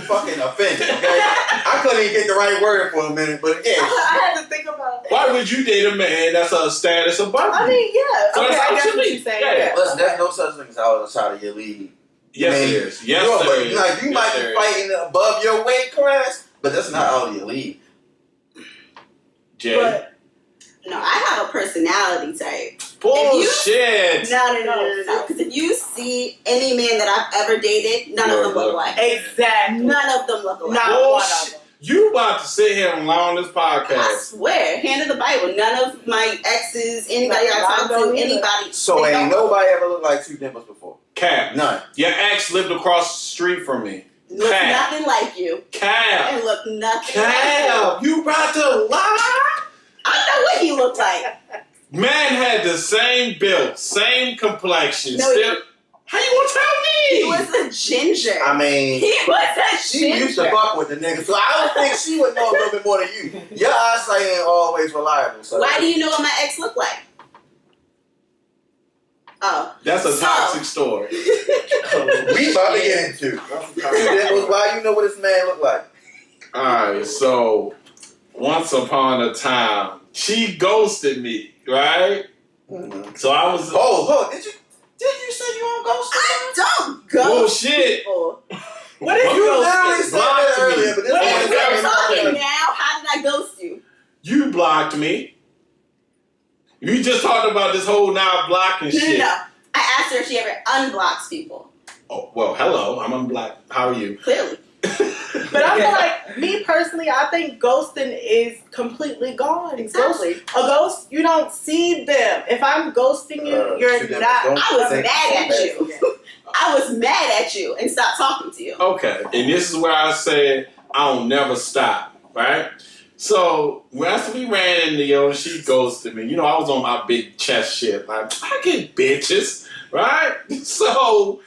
fucking offended, okay? I couldn't even get the right word for a minute, but again. I had to think about it. why would you date a man that's a status above you? I mean, yeah. So Okay, that's I what guess you what mean. you're saying. Yeah. Yeah. Listen, there's no such thing as outside of your league. Yes, I mean, it is. Yes, there is. Like, you Yes, might there be is. fighting above your weight class, but that's not out of your league. Jay. But No, I have a personality type. Bullshit. No. Because if you see any man that I've ever dated, none of them look alike. exactly. None of them look alike. Not one of Bullshit. them. You about to sit here and lie on this I podcast. swear, hand of the Bible. None of my exes, anybody I talked Don't to, either. anybody. So they ain't don't nobody ever looked like two dimples before. Cap. None. Your ex lived across the street from me. look Cap. nothing like you. Cap. And look nothing like you. Cap. You about to lie? I know what he looked like. Man had the same build, same complexion. No, still. How you gonna tell me? He was a ginger. I mean, He was a she ginger. used to fuck with the nigga, so I don't think she would know a little bit more than you. Your eyesight ain't always reliable. So. Why do you know what my ex looked like? Oh. That's a So- toxic story. We about to get into two dimples. Why you know what this man look like? Alright, so once upon a time, she ghosted me, right? So I was Oh, did you say you on ghost? I don't ghost bullshit. people. What if You you literally said that blocked me. earlier, but this What one if is you're very Talking important. now, how did I ghost you? You blocked me. You just talked about this whole now blocking shit. No. I asked her if she ever unblocks people. Oh, well, hello. I'm unblocked. How are you? Clearly. But I feel like, me personally, I think ghosting is completely gone. Exactly. A ghost, you don't see them. If I'm ghosting you, you're two dimples not. don't I was think mad at so you. I was mad at you and stopped talking to you. Okay, and this is where I said I'll never stop, right? So once we ran into yo, she ghosted me. You know, I was on my big chest shit. Like, I get bitches, right? So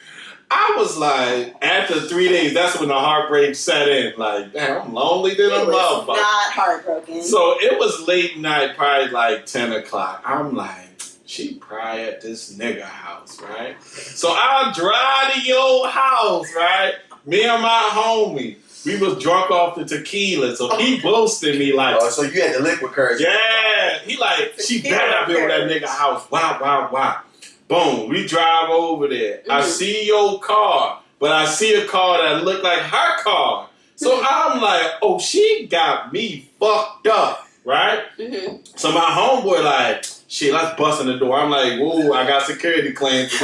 I was like, after 3 days, that's when the heartbreak set in. Like, damn, I'm lonely than a He was motherfucker. not heartbroken. So it was late night, probably like 10 o'clock. I'm like, she probably at this nigga house, right? So I drive to your house, right? Me and my homie, we was drunk off the tequila, so he boasted me like, Oh, so you had the liquid courage. yeah. He like, she better not be over that nigga house. Wow. Boom, we drive over there. I see your car, but I see a car that looked like her car. So I'm like, oh, she got me fucked up, right? Mm-hmm. So my homeboy like, shit, let's bust in the door. I'm like, whoa, I got security clearance.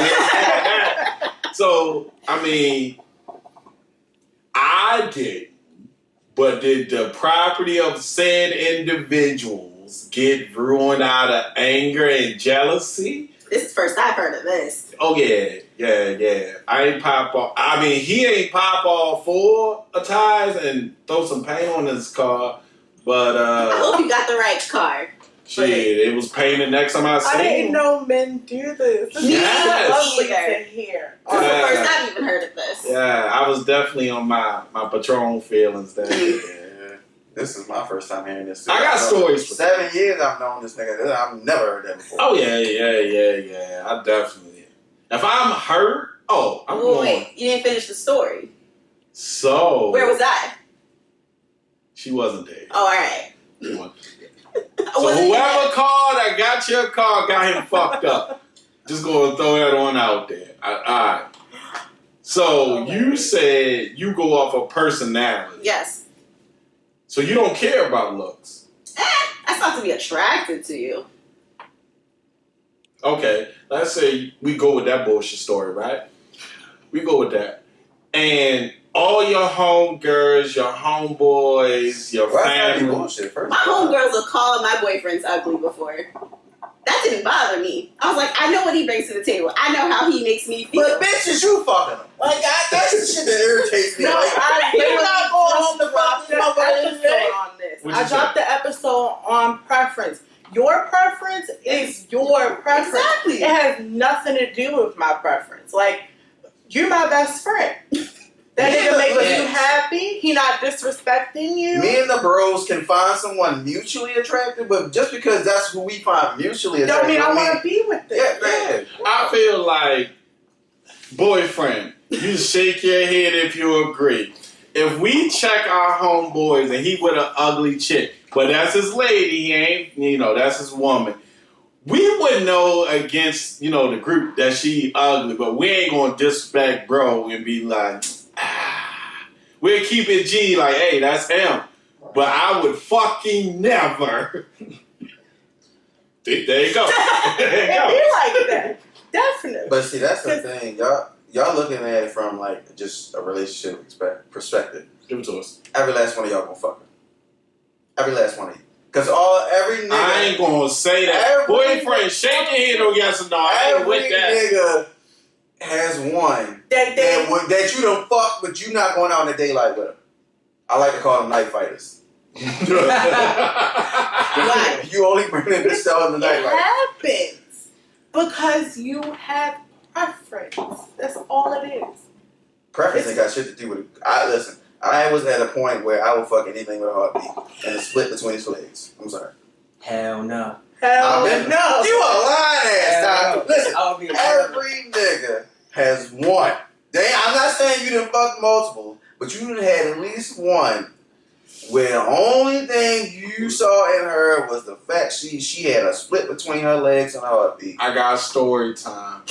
So, I mean, I did, but did the property of said individuals get ruined out of anger and jealousy? This is the first I've heard of this. Oh, yeah. I ain't pop off. I mean, he ain't pop off 4 tires and throw some paint on his car, but I hope you got the right car. Shit, it was painted next time I I seen didn't him. know men do this. This Yes. is lovely in here. This is the Yeah. first I've even heard of this. Yeah, I was definitely on my Patron feelings that day. Yeah. This is my first time hearing this. Too. I got stories for 7 years I've known this nigga. I've never heard that before. Oh yeah. I definitely. If I'm hurt, I'm going. Wait, you didn't finish the story. So Where was I? she wasn't there. Oh, all right. So whoever called that got your car got him fucked up. Just gonna throw that on out there. Alright. So you said you go off of personality. Yes. So you don't care about looks. That's not to be attracted to you. Okay, let's say we go with that bullshit story, right? We go with that. And all your homegirls, your homeboys, your Why is that family. bullshit? First My of all. homegirls will call my boyfriends ugly before. That didn't bother me. I was like, I know what he brings to the table. I know how he makes me feel. But bitch, is you fucking them? Like that's the shit that irritates me. No, like, I you're not going home to dropped fuck the this motherfucker episode today. on this. What'd you I dropped the episode on preference. Your preference is your preference. Exactly. It has nothing to do with my preference. Like, you're my best friend. That Yeah, nigga making but- you happy. He not disrespecting you. Me and the bros can find someone mutually attractive, but just because that's who we find mutually Don't attractive, mean I want to be with them. Yeah. I feel like, boyfriend, you shake your head if you agree. If we check our homeboys and he with an ugly chick, but that's his lady, he ain't, that's his woman. We would know against, the group that she ugly, but we ain't gonna disrespect bro and be like, we'll keep it G, like, hey, that's him. But I would fucking never. There you go. There you It go. be like that. Definitely. But see, that's the thing, y'all looking at it from like just a relationship perspective. Give it to us. Every last one of y'all gonna fuck her. Every last one of you. Cause every nigga, I ain't gonna say that. Every- Boyfriend, shake your head on yes or no. I ain't every with that. nigga has one That that you done fuck, but you not going out in the daylight with them. I like to call them night fighters. Why? You only bring in the cell in the it nightlight. happens because you have preference. That's all it is. Preference ain't got shit to do with it. Listen, I was at a point where I would fuck anything with a heartbeat and a split between his legs. I'm sorry. Hell no. Hell I've been- no. You a lying ass, Hell Tom. no. Listen, I would be every nigga has one. I'm not saying you done fuck multiple, but you done had at least one where the only thing you saw in her was the fact she had a split between her legs and her heartbeat. I got story time.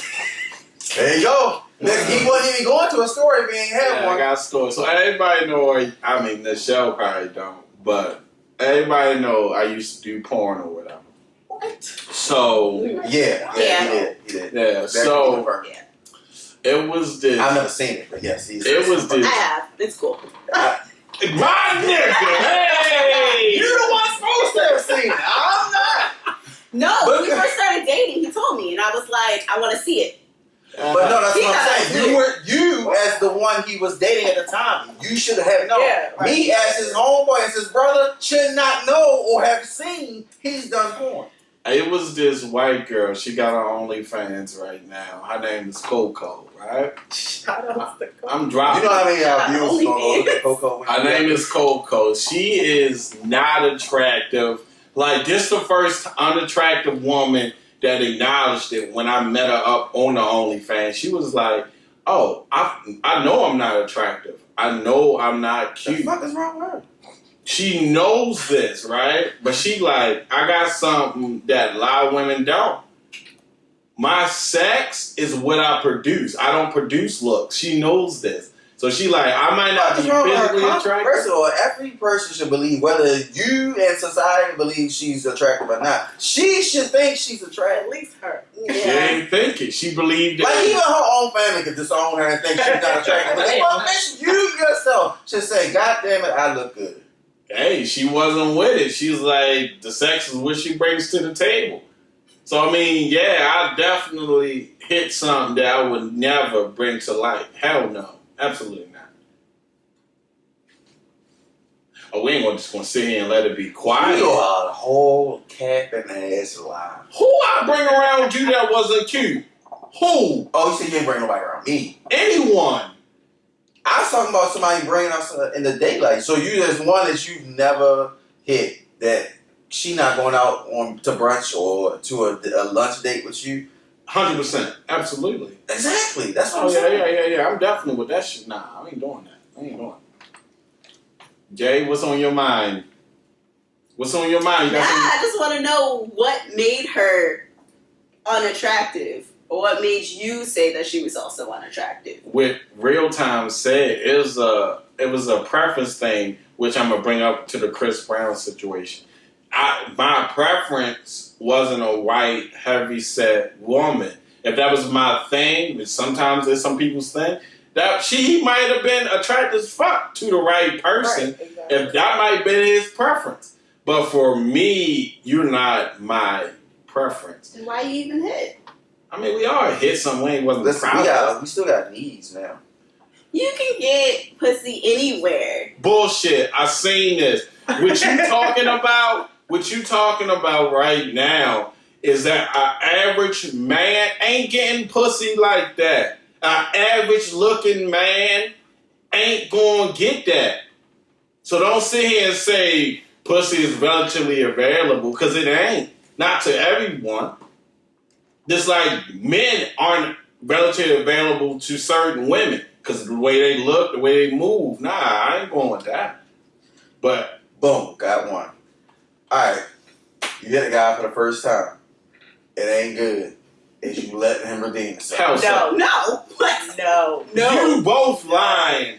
There you go. Nigga, he wasn't even going to a story if he ain't had I one. got story. So everybody know, Nichelle probably don't, but everybody know I used to do porn or whatever. What? So, Yeah, he did. yeah, Back so in the first. it was this. I've never seen it, but yes, It was this. I have. It's cool. My nigga, hey! You're the one supposed to have seen it. I'm not. No, But- when we first started dating, he told me, and I was like, I want to see it. But no, that's He what I'm got saying. it. You as the one he was dating at the time, you should have known. Yeah, right. Me as his homeboy, as his brother, should not know or have seen he's done porn. It was this white girl. She got her OnlyFans right now. Her name is Coco, right? Shout out to I'm You dropping. know how many Shout views out gonna go OnlyFans. to Coco? Her name is Coco. She is not attractive. Like, this the first unattractive woman that acknowledged it when I met her up on the OnlyFans. She was like, oh, I know I'm not attractive. I know I'm not The cute. fuck is wrong with her? She knows this, right? But she like, I got something that a lot of women don't. My sex is what I produce. I don't produce looks. She knows this. So she like, I might not What's be wrong with her? physically attractive. First of all, every person should believe, whether you and society believe she's attractive or not, she should think she's at attractive. least her. She didn't think it. She believed Like it. even her own family could disown her and think she's not attractive. But well, bitch, you yourself should say, God damn it, I look good. Hey, she wasn't with it. She was like, the sex is what she brings to the table. So, I mean, yeah, I definitely hit something that I would never bring to light. Hell no. Absolutely not. Oh, we ain't just gonna sit here and let it be quiet. You are a whole cap and ass lie. Who I bring around you that wasn't cute? Who? Oh, you said you ain't bring nobody around me. Anyone? I was talking about somebody bringing us in the daylight. So you there's one that you've never hit that she not going out on to brunch or to a lunch date with you. 100%. Absolutely. Exactly. That's what Oh I'm saying. yeah. I'm definitely with that shit. Nah, I ain't doing that. I ain't doing it. Jay, what's on your mind? What's on your mind? You got some- I just want to know what made her unattractive, or what made you say that she was also unattractive. With real time said, it was a preference thing, which I'm gonna bring up to the Chris Brown situation. My preference wasn't a white, heavy set woman. If that was my thing, which sometimes it's some people's thing, that he might have been attracted as fuck to the right person. Right, exactly. If that might have been his preference. But for me, you're not my preference. Then why you even hit? I mean, we all hit some way. Wasn't Listen, proud of. we still got needs now. You can get pussy anywhere. Bullshit. I seen this. What you talking about right now is that an average man ain't getting pussy like that. An average looking man ain't gonna get that. So don't sit here and say pussy is relatively available, because it ain't. Not to everyone. Just like men aren't relatively available to certain women, because of the way they look, the way they move. Nah, I ain't going with that. But Boom, got one. Alright. You hit a guy for the first time. It ain't good. Is you letting him redeem himself? hell No. What? No. You both lying.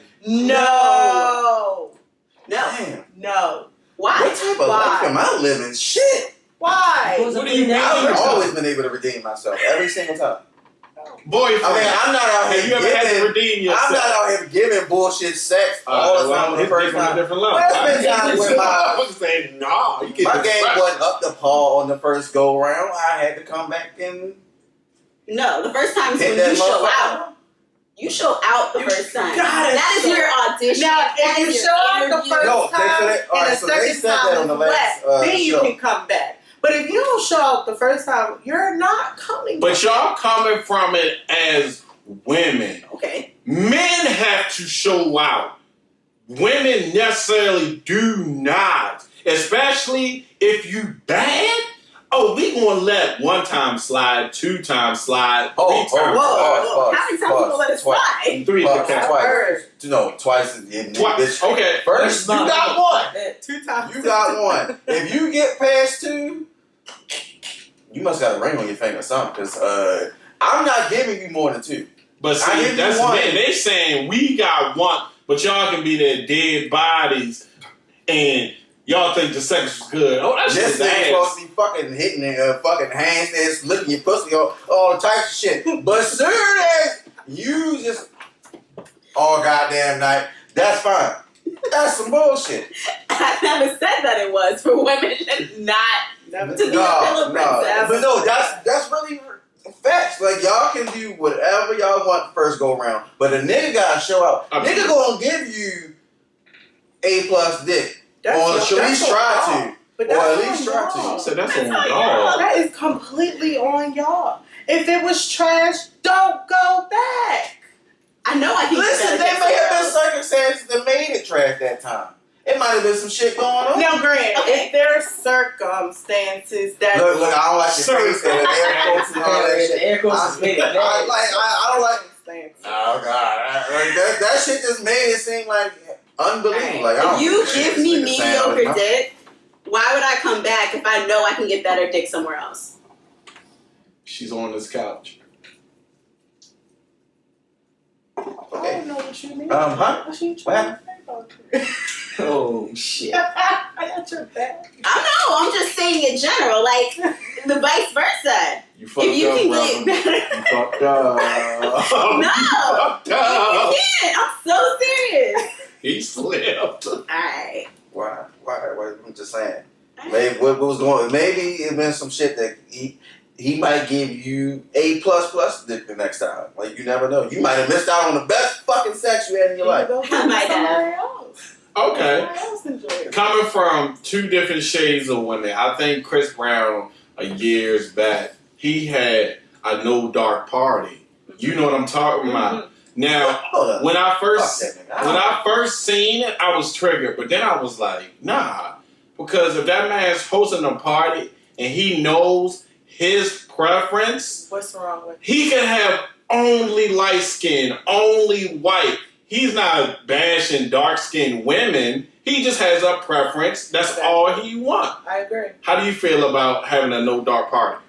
No. Damn. No. Why? What type of life am I living? Shit. Why? What do you mean? I've always been able to redeem myself every single time. Boyfriend. I mean, I'm not out have here you ever had to giving. redeem yourself? I'm not out here giving bullshit sex all the time for the first time. Different level. Well, there's been times when I'm saying, nah, you my get game wasn't up to par on the first go round. I had to come back and No, the first time is hit when that you show motherfucker. out. You show out the first time. gotta That is show your audition. Now, That if you is your show up the interview. first No, they time said it- alright, and the so they second said that time on the is last, wet, then you show. can come back. But if you don't show up the first time, you're not coming But back. y'all coming from it as women. Okay. Men have to show out. Women necessarily do not. Especially if you bad. Oh, we gonna let one time slide, two times slide, three times slide. Whoa. How many times you gonna let it slide? Three Twice. times. Twice. No, twice. Twice. Okay. First, you got one. 2 times. You got one. If you get past two, you must got a ring on your finger or something. Because I'm not giving you more than two. But I see, give you that's one. men. They saying we got one, but y'all can be their dead bodies, and y'all think the sex is good. Oh, that's This just nigga supposed ass. to be fucking hitting fucking handstands, licking your pussy, all types of shit. But soon as you just all goddamn night, that's fine. That's some bullshit. I never said that it was for women not Never. to be a pillow No. princess. But no, that's really facts. Like, y'all can do whatever y'all want first go around, but a nigga gotta show out. Absolutely. Nigga gonna give you A+ dick. That's Or your- at least that's try your to. fault. But Or that's at least on try to. y'all. So that's That's on on y'all. y'all. That is completely on y'all. If it was trash, don't go back. I know I can Listen, get there better may have been girls. circumstances that made it trash that time. It might have been some shit going on. Now, Grant, Okay. if there are circumstances that Look, I don't like your face and the air quotes and all that shit. Air quotes is made. I don't like. circumstances. Oh God, that shit just made it seem like unbelievable. Like, I don't If you think give this me nigga sound mediocre like dick, why would I come back if I know I can get better dick somewhere else? She's on this couch. I Okay. don't know what you mean. Huh? What you What trying to say about it? Oh shit. I got your back. I know, I'm just saying in general, like the vice versa. You fucked If you up, can brother. get better. You fucked up. No. You fucked up. You can't. I'm so serious. He slipped. Alright. Why? I'm just saying. Maybe what was going? Maybe it been some shit that he might give you A++ dick the next time. Like, you never know. You might have missed out on the best fucking sex you had in your life. I might have. Okay. I else enjoy it. Coming from two different shades of women, I think Chris Brown, years back, he had a no dark party. You know what I'm talking about. Now, Hold up. when I first Fuck that nigga. when I first seen it, I was triggered, but then I was like, nah, because if that man's hosting a party and he knows his preference, What's wrong with it? he can have only light skin, only white. He's not bashing dark skinned women. He just has a preference. That's all he wants. I agree. How do you feel about having a no dark party?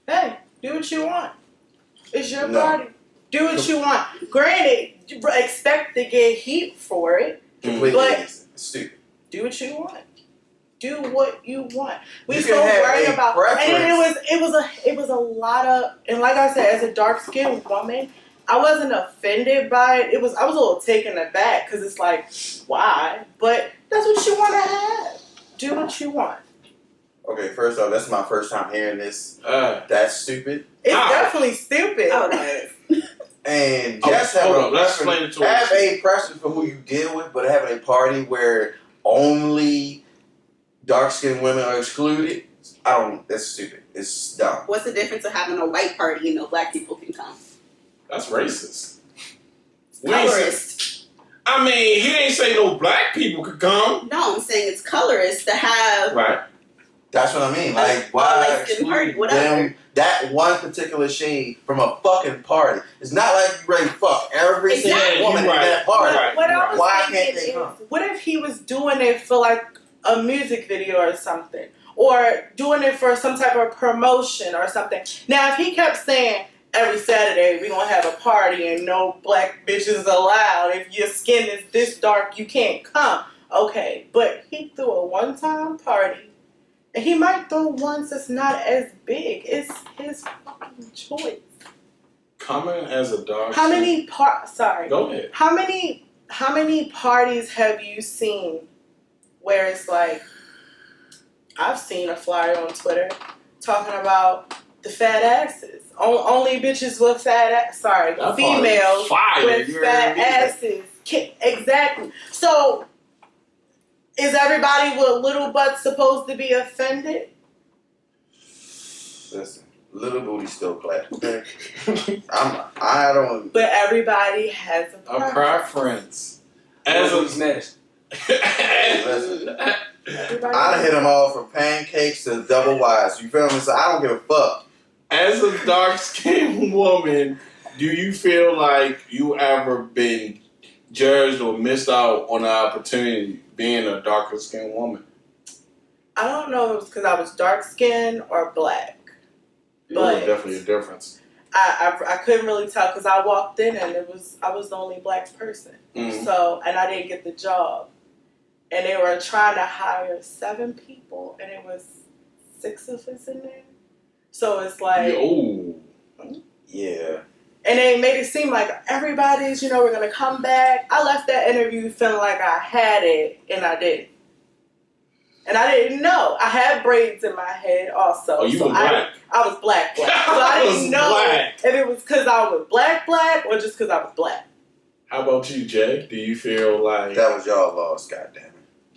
Hey, do what you want. It's your No. party. Do what you want. Granted, you expect to get heat for it. Completely But- innocent. Stupid. Do what you want. Do what you want. We You so can have worried a about, preference. and it was a lot of, and like I said, as a dark skinned woman, I wasn't offended by it. I was a little taken aback because it's like, why? But that's what you want to have. Do what you want. Okay, first off, that's my first time hearing this. That's stupid. It's How? definitely stupid. Oh, no. And Oh, just hold have on, let's explain it to have us. a preference for who you deal with, but having a party where only dark skinned women are excluded, that's stupid. It's dumb. What's the difference of having a white party and no black people can come? That's racist. We ain't say- Colorist. I mean, he ain't say no black people could come. No, I'm saying it's colorist to have Right. That's what I mean. Like, why light-skinned party, exclude whatever. them, that one particular shade from a fucking party? It's not like you ready to fuck every Exactly. single woman You in right. that party. Right. What I was Why can't thinking they is, come? what if he was doing it for like a music video or something? Or doing it for some type of promotion or something. Now, if he kept saying, every Saturday we're going to have a party and no black bitches allowed. If your skin is this dark, you can't come. Okay, but he threw a one-time party. And he might throw ones that's not as big. It's his fucking choice. Coming as a dark. How many sorry. Go ahead. How many parties have you seen where it's like, I've seen a flyer on Twitter talking about the fat asses. Only bitches with females Fire. with You fat heard me? asses. Exactly. So, is everybody with little butts supposed to be offended? Listen, little booty still clap. Okay? I don't. But everybody has a A preference. preference. As As who's next? Listen, Everybody I done hit them all from pancakes to double Y's. You feel me? So I don't give a fuck. As a dark skinned woman, do you feel like you ever been judged or missed out on the opportunity being a darker skinned woman? I don't know if it was because I was dark skinned or black. There's But definitely a difference. I couldn't really tell because I walked in and I was the only black person. Mhm. So, and I didn't get the job. And they were trying to hire 7 people and it was 6 of us in there. So it's like, Yo. Yeah. and they made it seem like everybody's, we're going to come back. I left that interview feeling like I had it and I didn't. And I didn't know. I had braids in my head also. Oh, you so were black. I was black. So I was didn't know black. if it was because I was black or just because I was black. How about you, Jay? Do you feel like That was y'all lost, goddammit.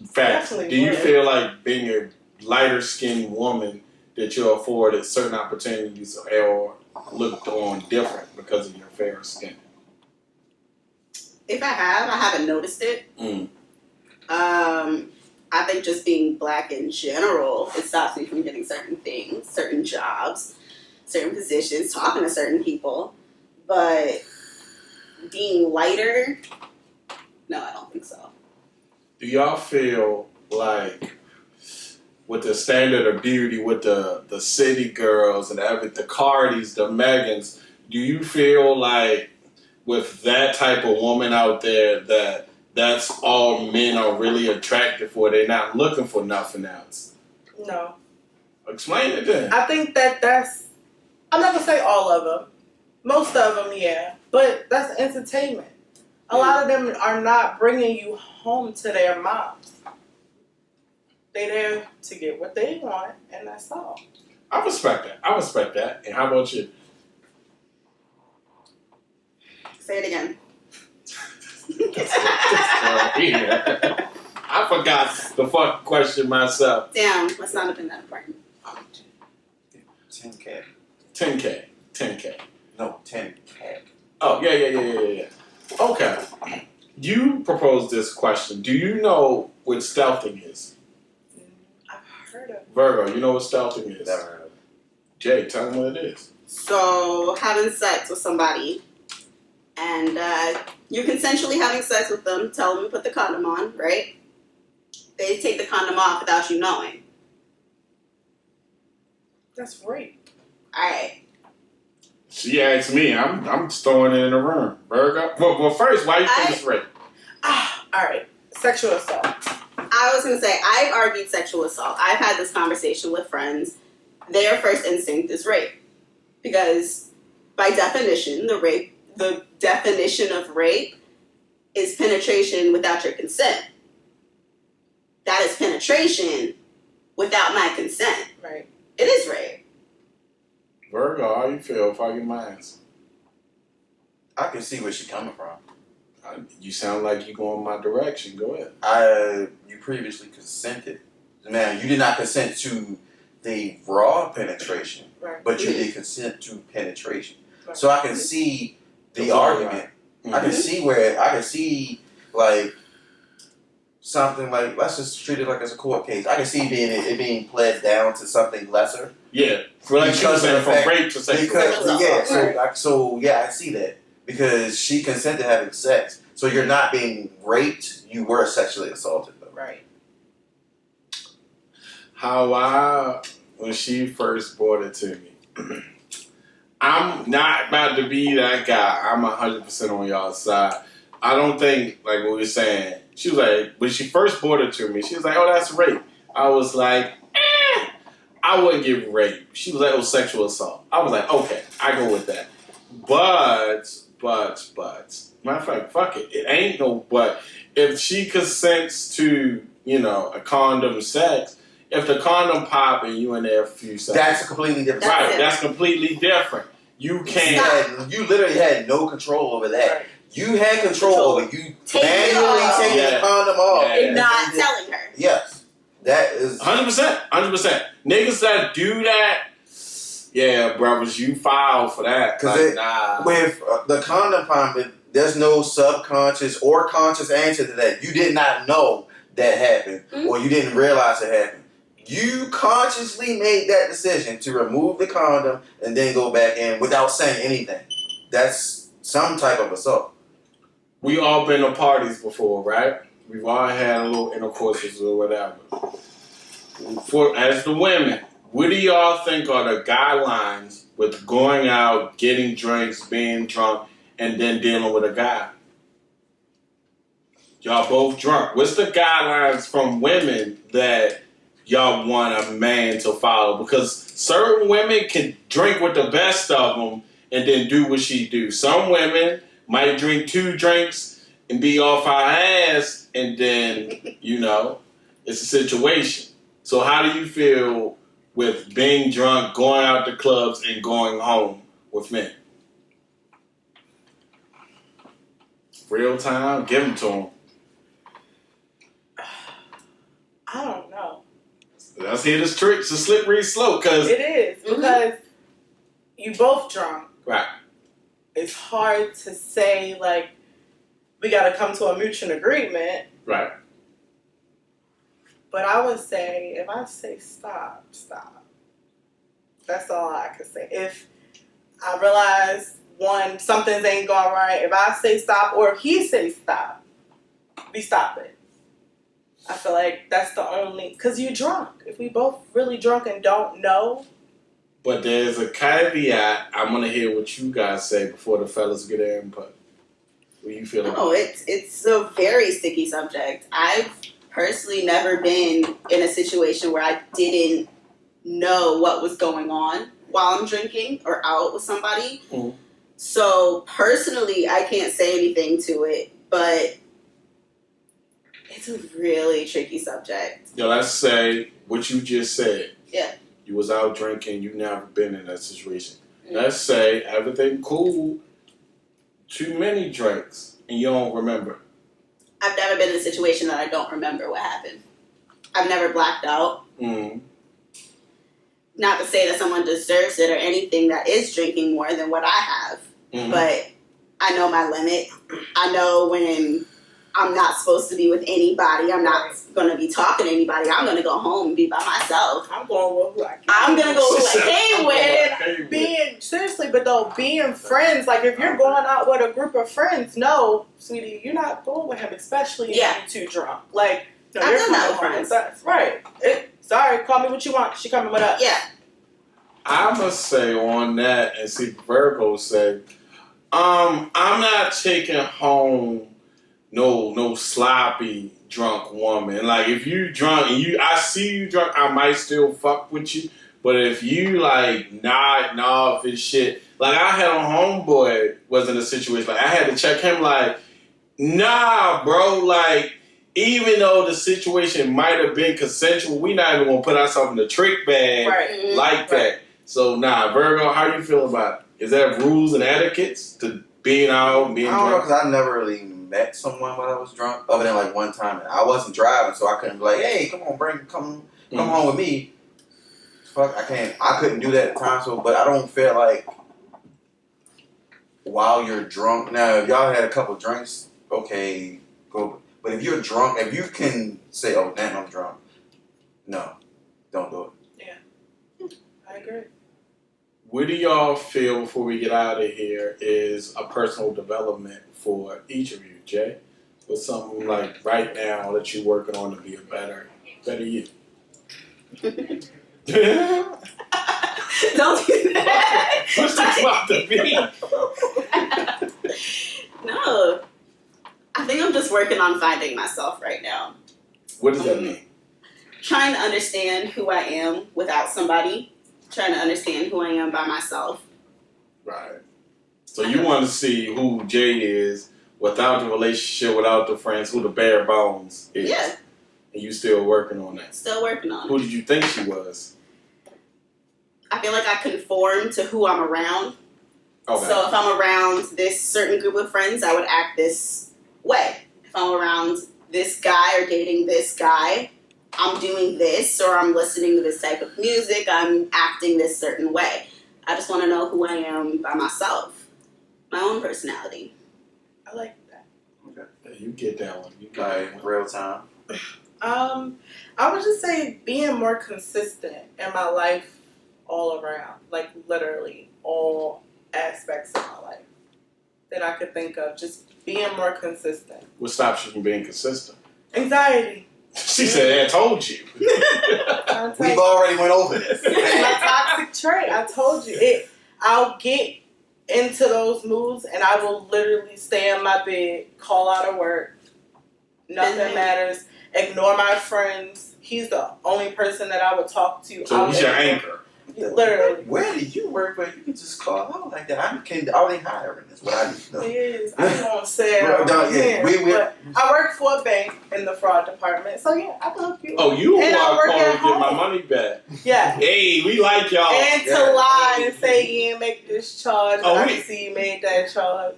facts? Definitely Do you would. feel like being a lighter skinned woman that you're afforded certain opportunities or looked on different because of your fair skin? If I haven't noticed it. Mm. I think just being black in general, it stops me from getting certain things, certain jobs, certain positions, talking to certain people. But being lighter, no, I don't think so. Do y'all feel like with the standard of beauty, with the city girls and the Cardis, the Megans, do you feel like with that type of woman out there that's all men are really attracted for? They're not looking for nothing else. No. Explain it then. I think that's, I'm not going to say all of them. Most of them, yeah. But that's entertainment. A lot of them are not bringing you home to their moms. They're there to get what they want, and that's all. I respect that. And how about you? Say it again. I forgot the fucking question myself. Damn, must not have been that important. 10K. 10K. 10K. No, 10K. Oh, yeah. Okay. You proposed this question. Do you know what stealthing is? I've heard of Virgo, you know what stealthing is? Never heard of it. Jay, tell them what it is. So, having sex with somebody, and you're consensually having sex with them, tell them to put the condom on, right? They take the condom off without you knowing. That's rape. Alright. She asked me. I'm just throwing it in the room. Virgo. Well, first, why you think it's rape? Alright. Sexual assault. I was gonna say, I've argued sexual assault. I've had this conversation with friends. Their first instinct is rape. Because by definition, the definition of rape is penetration without your consent. That is penetration without my consent. Right. It is rape. Virgo, how you feel if I get my answer? I can see where she's coming from. You sound like you going my direction. Go ahead. You previously consented. Man, you did not consent to the raw penetration, Right. but you did consent to penetration. Right. So I can see the The argument. Mhm. I can see like something like, let's just treat it like it's a court case. I can see it being pled down to something lesser. Yeah. For like Because you of the said, from fact- rape to sexual Because assault. I see that because she consented to having sex. So you're not being raped. You were sexually assaulted, though. Right. When she first brought it to me, I'm not about to be that guy. I'm 100% on y'all's side. I don't think, like what we were saying, she was like, when she first brought it to me, she was like, oh, that's rape. I was like, I wouldn't give rape. She was like, oh, sexual assault. I was like, okay, I go with that. But, matter of fact, fuck it. It ain't no but. If she consents to, a condom sex, if the condom pop and you in there a few seconds. That's completely different. That's it. That's completely different. You can't. You literally had no control over that. Right. You had control over you Take it manually off. taking Yeah. the condom off. Yeah. And not telling her. Yes. That is 100%. Niggas that do that, yeah, brothers, you file for that. 'Cause Like, it- nah. with the condom popping, there's no subconscious or conscious answer to that. You did not know that happened, or you didn't realize it happened. You consciously made that decision to remove the condom and then go back in without saying anything. That's some type of assault. We all been to parties before, right? We've all had a little intercourses or whatever. As the women, what do y'all think are the guidelines with going out, getting drinks, being drunk, and then dealing with a guy? Y'all both drunk. What's the guidelines from women that y'all want a man to follow? Because certain women can drink with the best of them and then do what she do. Some women might drink 2 drinks and be off our ass, and then, it's a situation. So how do you feel with being drunk, going out to clubs, and going home with men? Real time, give them to them. I don't know. Let's hear this trick. It's a slippery slope, because It is because you both drunk. right. It's hard to say like we got to come to a mutual agreement. Right. But I would say if I say stop. That's all I can say. If I realize something ain't going right, if I say stop or if he says stop, we stop it. I feel like that's the only, because you're drunk. If we both really drunk and don't know. But there's a caveat. I'm going to hear what you guys say before the fellas get their input. What do you feel about it? It's a very sticky subject. I've personally never been in a situation where I didn't know what was going on while I'm drinking or out with somebody. Mhm. So personally, I can't say anything to it, but it's a really tricky subject. Yo, let's say what you just said. Yeah. You was out drinking. You never been in that situation. Mm. Let's say everything cool. Too many drinks and you don't remember. I've never been in a situation that I don't remember what happened. I've never blacked out. Mm. Not to say that someone deserves it or anything that is drinking more than what I have, but I know my limit. I know when I'm not supposed to be with anybody. I'm not going to be talking to anybody. I'm going to go home and be by myself. I'm going with who I can. I'm going to go who I came with. Being, seriously, but though, being friends, like if you're going out with a group of friends, no, sweetie, you're not going with him, especially if you're too drunk. Like, no, I've you're done that coming with home. friends. That's right. Sorry, call me what you want. She coming with us. Yeah. I must say on that, and see Virgo said, I'm not taking home no sloppy drunk woman. Like if you drunk and I see you drunk, I might still fuck with you. But if you like nod off and shit, like I had a homeboy was in a situation like I had to check him like, nah, bro, like even though the situation might have been consensual, we not even gonna put ourselves in the trick bag like that. So nah, Virgo, how you feel about it? Is there rules and etiquettes to being out and being I don't know, drunk? because I never really met someone when I was drunk, other than like one time. And I wasn't driving, so I couldn't be like, hey, come on, come home with me. Fuck, I couldn't do that at the time, so, but I don't feel like while you're drunk, now if y'all had a couple drinks, okay, go. But if you're drunk, if you can say, oh, damn, I'm drunk, no, don't do it. Yeah, I agree. What do y'all feel before we get out of here is a personal development for each of you, Jay? What's something like right now that you're working on to be a better you? Don't do that. What's this about to be? No. I think I'm just working on finding myself right now. What does that mean? Trying to understand who I am without somebody. Trying to understand who I am by myself. Right. So you want to see who Jay is without the relationship, without the friends, who the bare bones is. Yeah. And you still working on that. Still working on it. Who did you think she was? I feel like I conform to who I'm around. Okay. So if I'm around this certain group of friends, I would act this way. If I'm around this guy or dating this guy, I'm doing this, or I'm listening to this type of music, I'm acting this certain way. I just want to know who I am by myself. My own personality. I like that. Okay. Yeah, you get that one. You get Like that one. real time. I would just say being more consistent in my life all around. Like literally all aspects of my life that I could think of. Just being more consistent. What stops you from being consistent? Anxiety. She said, I told you. We've already went over this. My toxic trait. I told you it. I'll get into those moods and I will literally stay in my bed, call out of work. Nothing matters. Ignore my friends. He's the only person that I would talk to. So he's your anchor. Literally. Where do you work where you can just call out like that? I can't. I ain't hiring. That's what I need to know. It is. I won't say Well, it. no, yeah, But I work for a bank in the fraud department, so yeah, I can help you. Oh, you And I are work calling at to get my home. money back. Yeah. Hey, we like y'all. And to Yeah. lie and say you didn't make this charge, Oh, and I we- can see you made that charge.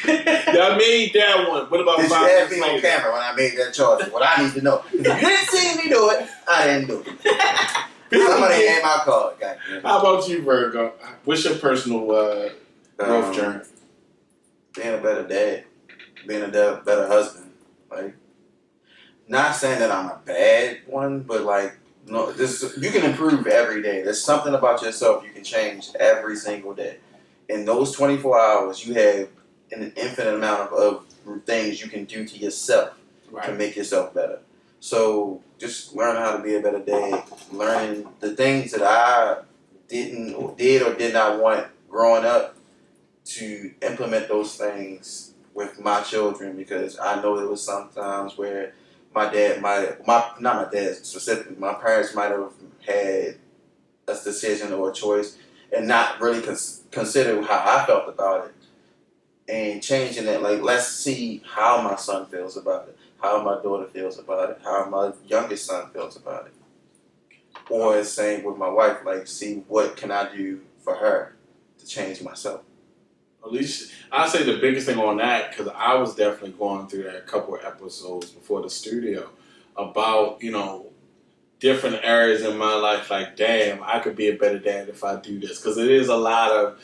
I made that one. What about Did you 5 ask minutes me on later? camera when I made that choice? What I need to know. If you didn't see me do it, I didn't do it. Somebody gave my card. Goddamn. How about you, Virgo? What's your personal growth journey? Being a better dad, being a better husband. Like, not saying that I'm a bad one, but like, no, you can improve every day. There's something about yourself you can change every single day. In those 24 hours, you have an infinite amount of things you can do to yourself to make yourself better. So just learn how to be a better dad. Learning the things that I did or did not want growing up, to implement those things with my children, because I know there was sometimes where my dad not my dad specifically, my parents might have had a decision or a choice and not really consider how I felt about it, and changing it. Like, let's see how my son feels about it, how my daughter feels about it, how my youngest son feels about it. Or same with my wife, like, see what can I do for her to change myself. At least I say the biggest thing on that, because I was definitely going through that a couple of episodes before the studio about, different areas in my life. Like, damn, I could be a better dad if I do this, because it's a lot of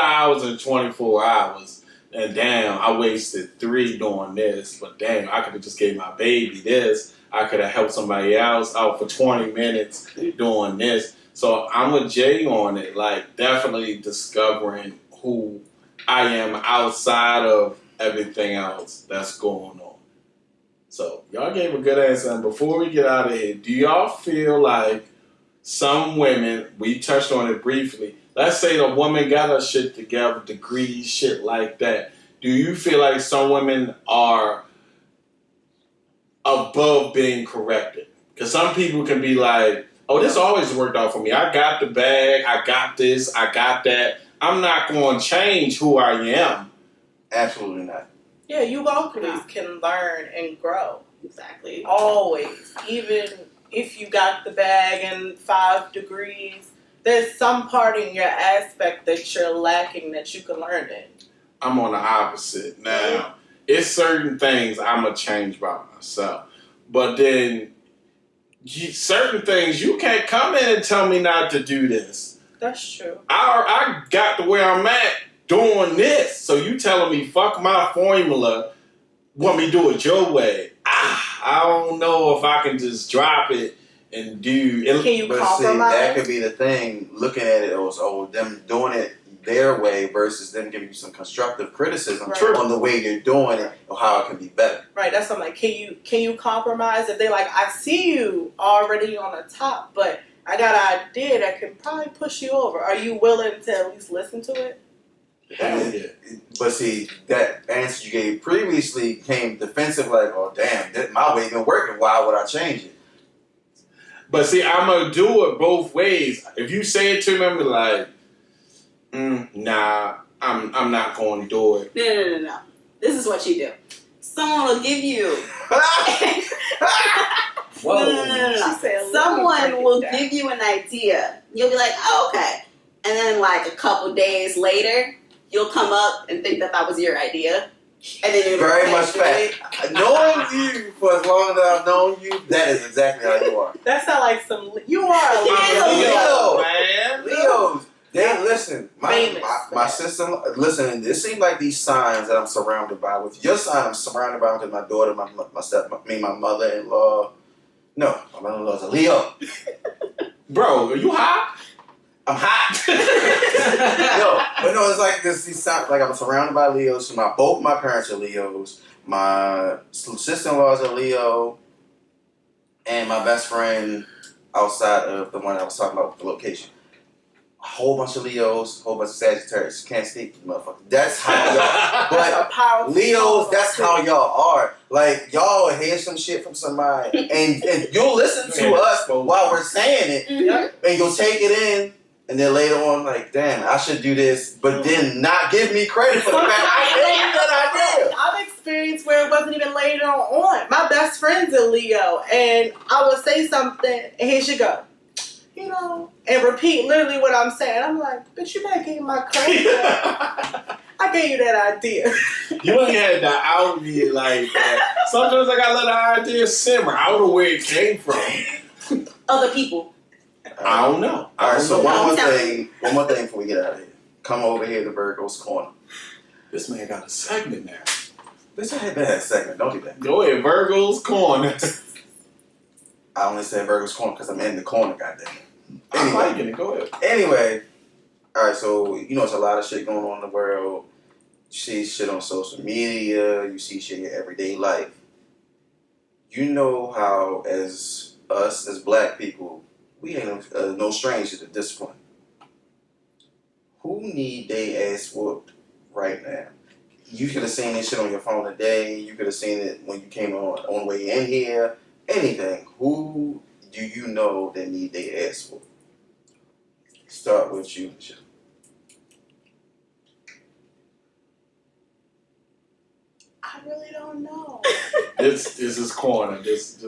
hours in 24 hours. And damn, I wasted 3 doing this, but damn, I could have just gave my baby this. I could have helped somebody else out for 20 minutes doing this. So I'm with Jay on it, like definitely discovering who I am outside of everything else that's going on. So y'all gave a good answer. And before we get out of here, do y'all feel like some women, we touched on it briefly, let's say the woman got her shit together, degrees, shit like that. Do you feel like some women are above being corrected? Because some people can be like, oh, this always worked out for me. I got the bag. I got this. I got that. I'm not going to change who I am. Absolutely not. Yeah, you always can learn and grow. Exactly. Always. Even if you got the bag and 5 degrees, there's some part in your aspect that you're lacking that you can learn in. I'm on the opposite. Now, it's certain things I'm going to change by myself. But then, certain things, you can't come in and tell me not to do this. That's true. I got to where I'm at doing this. So you telling me, fuck my formula, want me to do it your way. I don't know if I can just drop it and do it. Can you But compromise? see, that could be the thing, looking at it as, them doing it their way versus them giving you some constructive criticism Right. on the way you're doing it or how it can be better. Right, that's what I'm like. Can you compromise? If they like, I see you already on the top, but I got an idea that can probably push you over. Are you willing to at least listen to it? Yeah. But see, that answer you gave previously came defensive, like, oh damn, my way been working, why would I change it? But see, I'm going to do it both ways. If you say it to me, I'm be like, nah, I'm not going to do it. No. This is what you do. Someone will give you. Whoa. No. She said, "Let me Someone break will it down." give you an idea. You'll be like, oh, okay. And then, like, a couple days later, you'll come up and think that was your idea. And then you're Very much fact. Knowing you for as long as I've known you, that is exactly how you are. That sound like some. You are a Leo. Man. Leos, they listen. Famous. My sister, listen. It seems like these signs that I'm surrounded by. With your sign, I'm surrounded by because my daughter, my mother-in-law. No, my mother-in-law is a Leo. Bro, are you hot? I'm hot. It's like this. These signs, like I'm surrounded by Leos. So both my parents are Leos. My sister-in-law is a Leo, and my best friend outside of the one I was talking about with the location. A whole bunch of Leos, a whole bunch of Sagittarius. Can't speak, motherfucker. That's how y'all. That's But a powerful Leos, that's how y'all are. Like y'all will hear some shit from somebody, and you'll listen to us while we're saying it, Mm-hmm. and you'll take it in, and then later on, like, damn, I should do this, but then not give me credit for the fact I gave you that idea. I've experienced where it wasn't even later on. My best friend's a Leo, and I would say something, and here she go. And repeat literally what I'm saying. I'm like, bitch, you better give me my credit. I gave you that idea. You ain't had that out here like that. Sometimes I gotta let the idea simmer. I don't know where it came from. Other people. I don't know. All right, so know. one more thing before we get out of here. Come over here to Virgo's Corner. This man got a segment now. This ain't a bad segment. Don't do that. Go ahead, Virgo's Corner. I only said Virgo's Corner because I'm in the corner, goddamn. I'm liking it. Go ahead. Anyway, all right, so it's a lot of shit going on in the world. You see shit on social media. You see shit in your everyday life. You know how, as us, as black people, we ain't no strangers at this point. Who need they ass whooped right now? You could have seen this shit on your phone today. You could have seen it when you came on the way in here. Anything. Who do you know that need they ass whooped? Start with you, Nichelle. I really don't know. This is corner. Just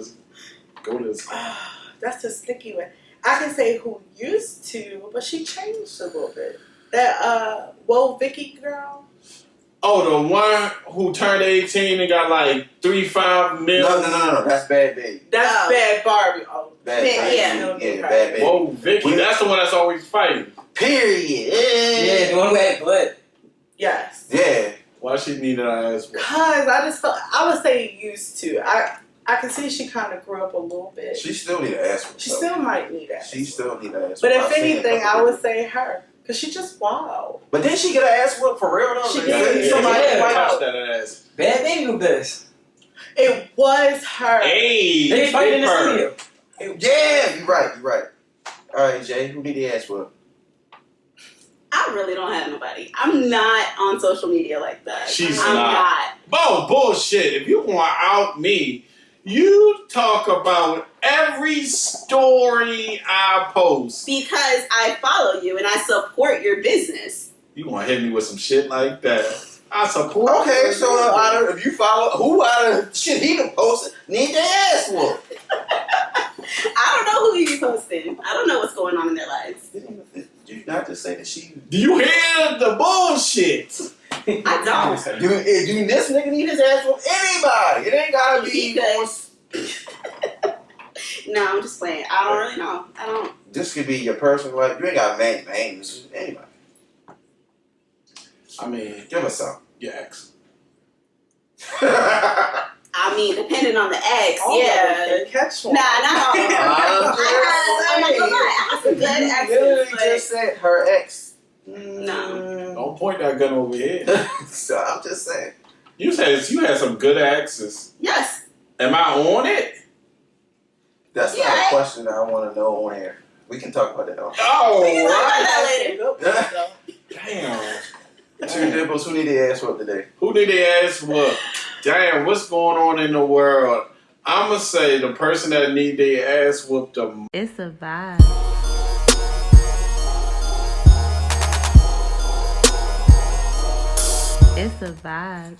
go to this corner. That's a sticky one. I can say who used to, but she changed a little bit. That Whoa Vicky girl. Oh, the one who turned 18 and got like 3-5 million. No. That's Bad Baby. That's Oh. Bad Barbie. Oh, Bad Yeah, Baby. yeah. Yeah, Bad Baby. Whoa, Vicky. That's the one that's always fighting. Period. Yeah, the one who had blood. yes. Yeah. Why she needed her ass? Cause I just felt I would say used to. I can see she kind of grew up a little bit. She still need an ass whoop. She still might need that. She still need an ass But whoop. if I've seen anything, a couple I would people. say her. Cause she just wow. But didn't she get an ass whoop for real though? She Like, did. Somebody Yeah. white Touch out. that ass. Bad Baby who this? It was her. Hey, They fight in the her. studio. Yeah, you're right. All right, Jay, who need the ass whoop? I really don't have nobody. I'm not on social media like that. She's I'm not. Oh, bullshit. If you want to out me, you talk about every story I post. Because I follow you and I support your business. You want to hit me with some shit like that. I support Okay, you. so if you follow, who out of shit he done posted need their ass whooped? I don't know who you be posting. I don't know what's going on in their lives. Did you not just say that she? Do you hear the bullshit? I don't. Do this nigga need his ass whooped? Anybody? It ain't gotta be. Because- No, I'm just playing. I don't really know. I don't. This could be your personal life. You ain't got main. This is anybody. I mean, Give us some. yaks. I mean, depending on the ex, Oh, yeah. Catch one. Nah, not all. I'm not gonna lie. I have some good You exes, literally but just said her ex. No. Don't point that gun over here. So I'm just saying. You said you had some good axes. yes. Am I on it? That's not a question that I want to know on air. We can talk about that off. Oh, We can talk about right. that later. Damn. Two nipples. Who need their ass whooped today? Who did they ask what? Damn, what's going on in the world? I'ma say the person that need their ass whooped the most. It's a vibe. It's a vibe.